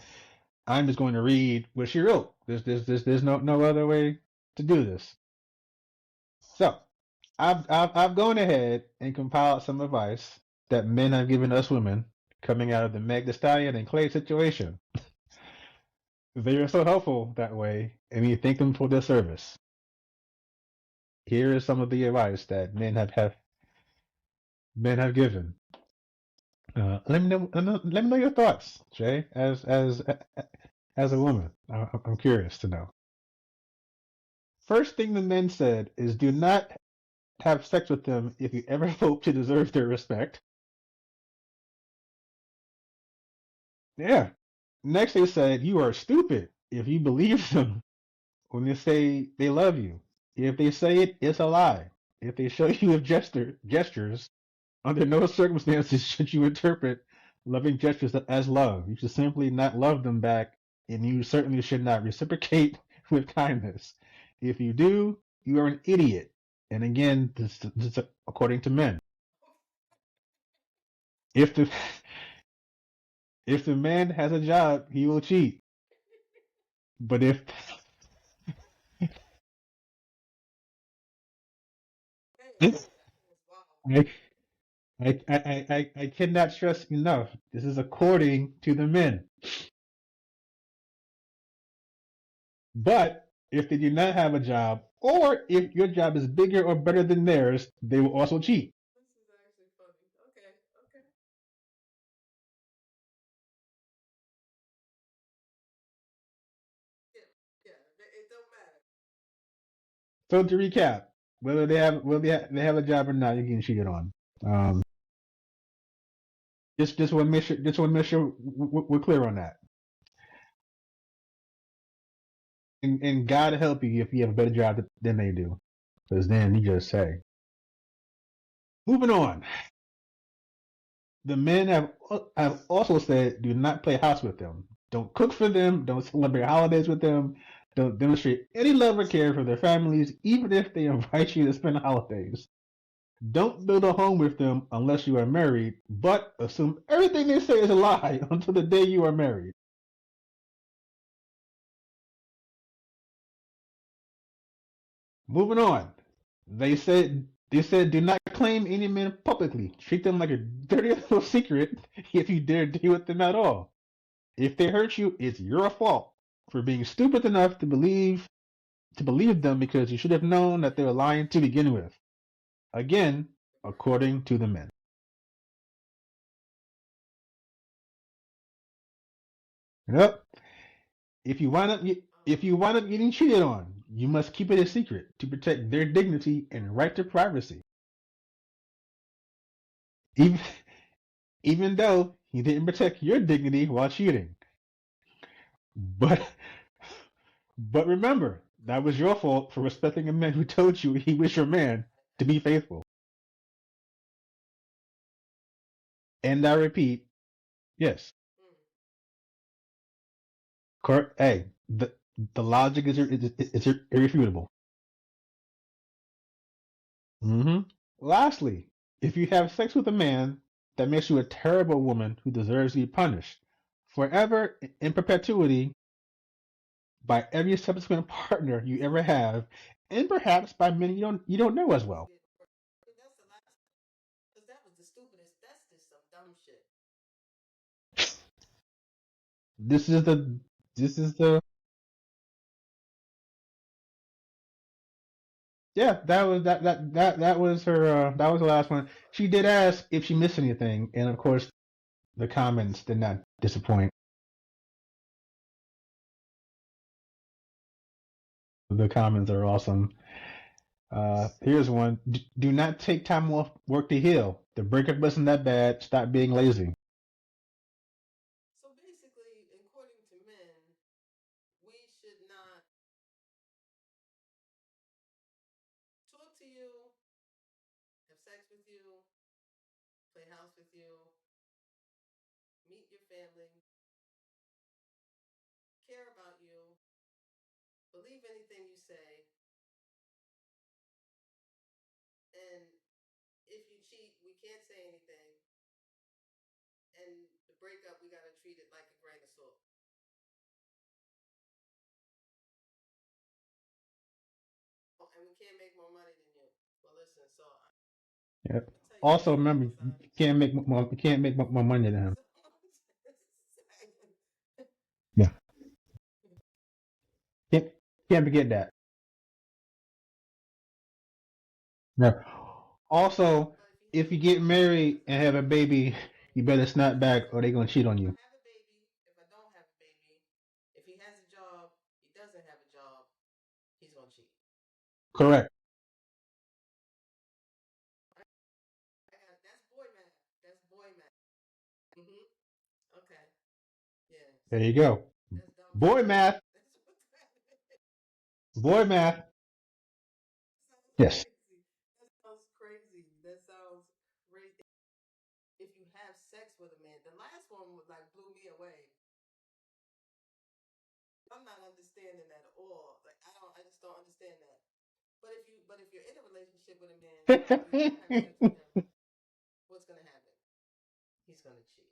I'm just going to read what she wrote. There's no other way to do this. So I've gone ahead and compiled some advice that men have given us women coming out of the Meg Thee Stallion and Clay situation. They are so helpful that way, and we thank them for their service. Here is some of the advice that men have given. Let me know your thoughts, Jay, as a woman. I'm curious to know. First thing the men said is do not have sex with them if you ever hope to deserve their respect. Yeah. Next, they said you are stupid if you believe them when they say they love you. If they say it, it's a lie. If they show you with gestures, under no circumstances should you interpret loving gestures as love. You should simply not love them back, and you certainly should not reciprocate with kindness. If you do, you are an idiot. And again, this is according to men. If the if the man has a job, he will cheat. But if
Hey,
I,
that is wild.
I cannot stress enough. This is according to the men. But if they do not have a job, or if your job is bigger or better than theirs, they will also cheat.
This is actually funny. Okay, okay. Yeah, yeah. It don't matter.
So to recap, whether they have a job or not, you're getting cheated on. Um, just want to make sure we're clear on that. And God help you if you have a better job than they do, because then you just say. Moving on, the men have also said do not play house with them. Don't cook for them. Don't celebrate holidays with them. Don't demonstrate any love or care for their families, even if they invite you to spend holidays. Don't build a home with them unless you are married, but assume everything they say is a lie until the day you are married. Moving on. They said do not claim any men publicly. Treat them like a dirty little secret if you dare deal with them at all. If they hurt you, it's your fault for being stupid enough to believe them because you should have known that they were lying to begin with. Again, according to the men. Yep. If you wind up if you wind up getting cheated on, you must keep it a secret to protect their dignity and right to privacy. Even even though he didn't protect your dignity while cheating. But but remember, that was your fault for respecting a man who told you he was your man to be faithful. And I repeat, yes,
Mm.
correct. Hey, the logic is irrefutable. Hmm. Lastly, if you have sex with a man, that makes you a terrible woman who deserves to be punished forever in perpetuity by every subsequent partner you ever have, and perhaps by many you don't know as
It's
well.
getting worse. That's the last. Because that was the stupidest. That's just some dumb shit.
This is the this is the yeah, that was her that was the last one. She did ask if she missed anything, and of course the comments did not disappoint. The comments are awesome. Here's one. Do not take time off work to heal. The breakup wasn't that bad. Stop being lazy.
So basically, according to men, we should not talk to you, have sex with you, play house with you, meet your family, care about you, believe anything you say, cheat, we can't say anything, and the breakup, we gotta treat it like a grain of salt. Oh, and we can't make more money than you. Well, listen. So
Yep.
I'm gonna tell you
Also,
something,
remember,
Amazon.
you can't make more. You can't make more money than him.
So I'm just saying.
Yeah. Can't can't forget that. Yeah. Also,
But if he
if
has
you
a
get
job, he
married
doesn't
and
have
have
a
a
job.
baby, you better snap back or they're gonna cheat on
If I
you.
have a baby, if I don't have a baby, if he has a job, he doesn't have a job, he's gonna cheat.
Correct.
That's boy math. That's boy math. Mhm. Okay. Yeah.
There you
See,
go.
that's dumb
Boy
shit.
math.
That's what that is.
Boy math.
Sounds
Yes.
crazy. That sounds crazy. That sounds crazy. If you have sex with a man, the last one would like blew me away. I'm not understanding that at all. Like I don't. I just don't understand that. But if you're in a relationship with a man and you don't have sex with him, what's gonna happen? He's gonna cheat.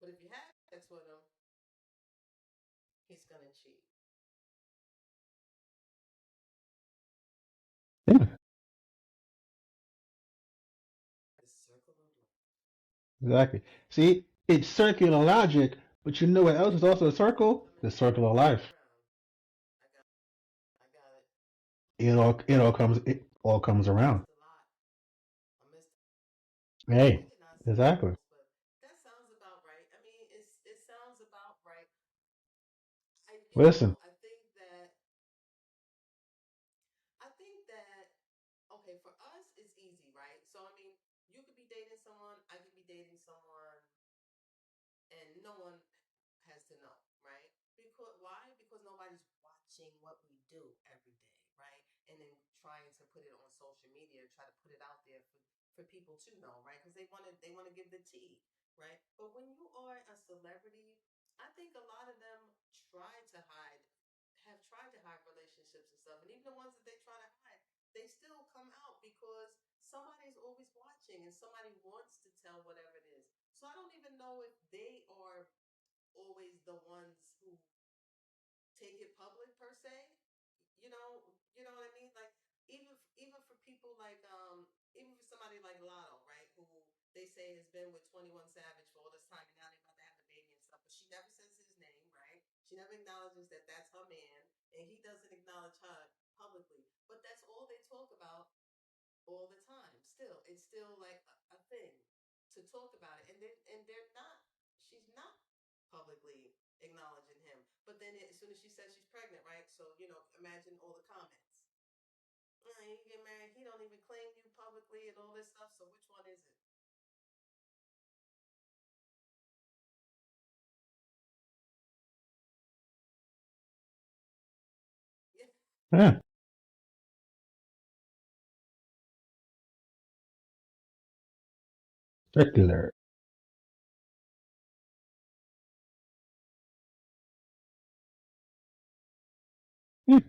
But if you have sex with him, he's gonna cheat.
Yeah,
The circle of life.
exactly. See, it's circular logic, but you know what else is also a circle?
I'm in
The
the middle
circle
of
of
moving
life.
around. I got. I got it.
It all comes
I
around.
missed a lot. I missed. I
Hey,
did not see all
exactly.
this, but that sounds about right. I mean, it sounds about right.
Listen.
I think that okay, for us it's easy, right? So I mean, you could be dating someone, I could be dating someone, and no one has to know, right? Because why? Because nobody's watching what we do every day, right? And then trying to put it on social media, try to put it out there for people to know, right? Because they want to give the tea, right? But when you are a celebrity, I think a lot of them try to hide, have tried to hide relationships and stuff, and even the ones that they try to hide, they still come out because somebody's always watching and somebody wants to tell whatever it is. So I don't even know if they are always the ones who take it public per se. You know what I mean? Like even for people like even for somebody like Lotto, right? Who they say has been with 21 Savage for all this time, and now they're about to have the baby and stuff. But she never says his name, right? She never acknowledges that that's her man, and he doesn't acknowledge her publicly. But that's all they talk about all the time. Still, it's still like a thing to talk about it, and they're not. She's not publicly acknowledging him. But then as soon as she says she's pregnant, right? So imagine all the comments. You get married, he don't even claim you publicly and all this stuff. So which one is it? Yeah.
Yeah. Circular. Yeah.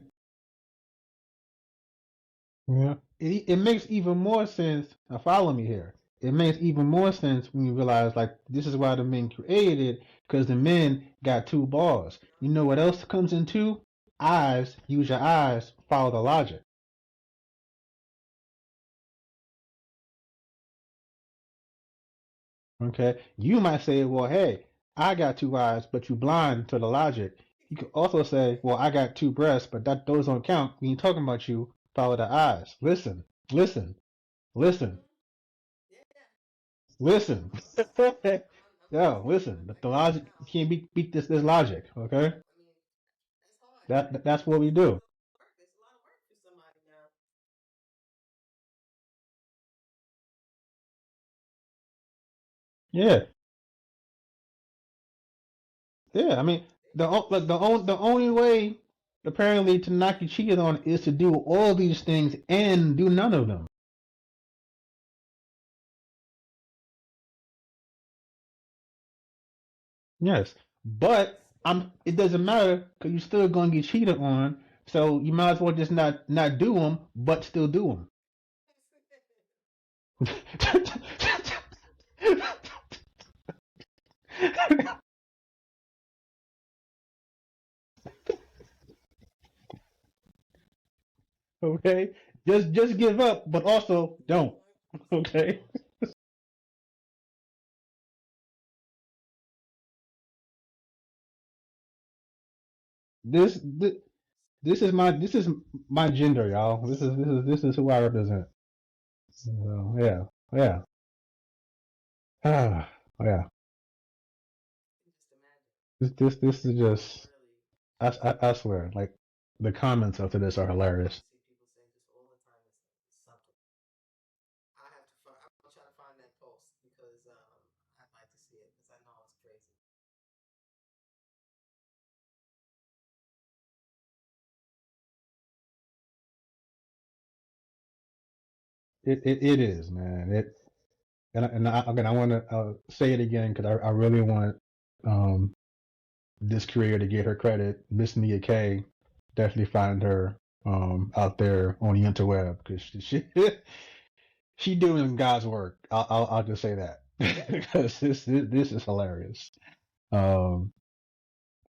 Yeah. It makes even more sense. Now follow me here. It makes even more sense when you realize like this is why the men created it because the men got two balls. You know what else comes in two? Eyes. Use your eyes. Follow the logic. Okay. You might say, well, hey, I got two eyes, but you blind to the logic. You could also say, well, I got two breasts, but that those don't count. We ain't talking about you. Follow the eyes. Listen. Listen. Listen.
Mm-hmm. Yeah. Yeah.
Listen.
I'm
Yo,
understanding.
listen. The
I get it
logic
now.
you can't beat this logic. Okay.
I mean, that's hard.
That's what we do.
Work. It's a lot of work for somebody now.
Yeah. Yeah. I mean, the only way apparently to not get cheated on is to do all these things and do none of them. Yes, but
Yes.
it doesn't matter because you're still gonna get cheated on So you might as well just not do them, but still do them. Okay, just give up, but also don't. Okay, this this, this is my gender, y'all. This is who I represent. So, yeah, yeah, ah, yeah.
can just imagine.
This is
It's
just
really
I swear, like the comments after this are
I
hilarious.
see people saying this all the time. It's something. I have to. I'm gonna try to find that post because I'd like to see it because I know it's crazy.
It is, man. Again, I want to say it again because I really want um, this creator to get her credit. Miss Mia K, definitely find her out there on the interweb because she doing God's work. I'll just say that because this is hilarious. Um,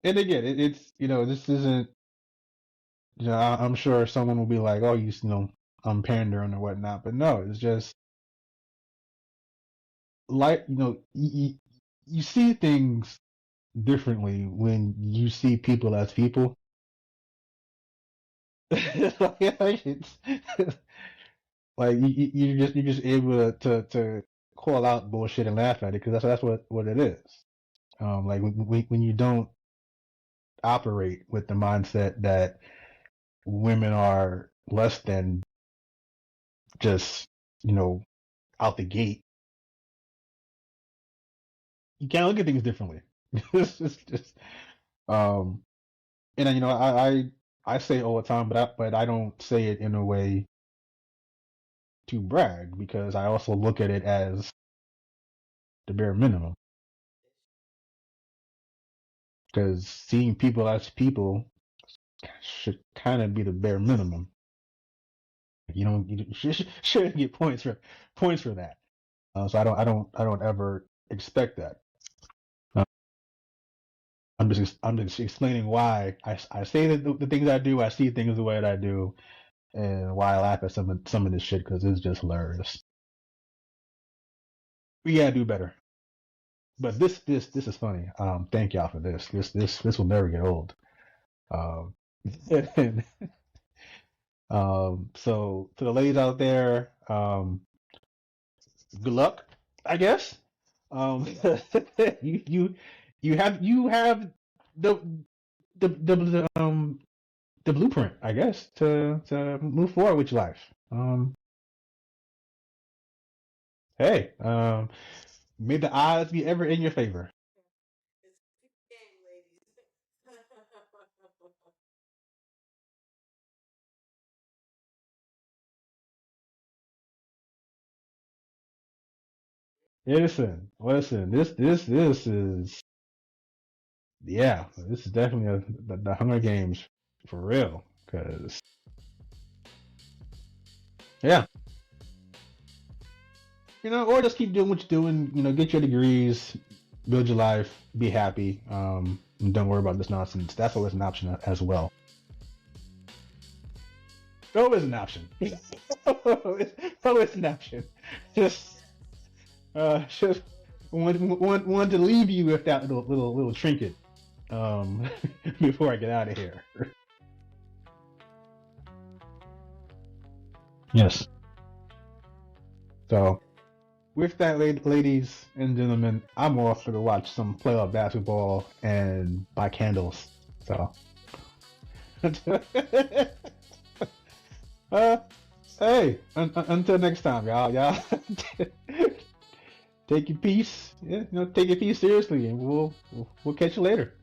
and again, it's this isn't I'm sure someone will be like, oh, I'm pandering or whatnot, but no, it's just like you see things differently when you see people as people. Like it's like you're just able to call out bullshit and laugh at it because that's what it is. Like when you don't operate with the mindset that women are less than just you know out the gate, you can't look at things differently. It's just um, and I say it all the time, but I don't say it in a way to brag because I also look at it as the bare minimum. Because seeing people as people should kind of be the bare minimum. You shouldn't get points for that. So I don't ever expect that. Uh, I'm just explaining why I say that the things I do, I see things the way that I do, and why I laugh at some of this shit because it's just hilarious. We gotta do better. But this is funny. Thank y'all for this. This will never get old. Um, and, so to the ladies out there, good luck, I guess. Um, you you have the the blueprint, I guess, to move forward with your life. Hey, may the odds be ever in your favor.
It's a game, ladies.
Listen. This is yeah, this is definitely the Hunger Games for real. Cause yeah, or just keep doing what you're doing. Get your degrees, build your life, be happy. And don't worry about this nonsense. That's always an option as well. Always an option. Always an option. Just
Yes.
just want to leave you with that little trinket. Um, before I get out of here. Yes. So with that, ladies and gentlemen, I'm off to watch some playoff basketball and buy candles. So, uh, hey, until next time, y'all take your peace, take your peace seriously, and we'll catch you later.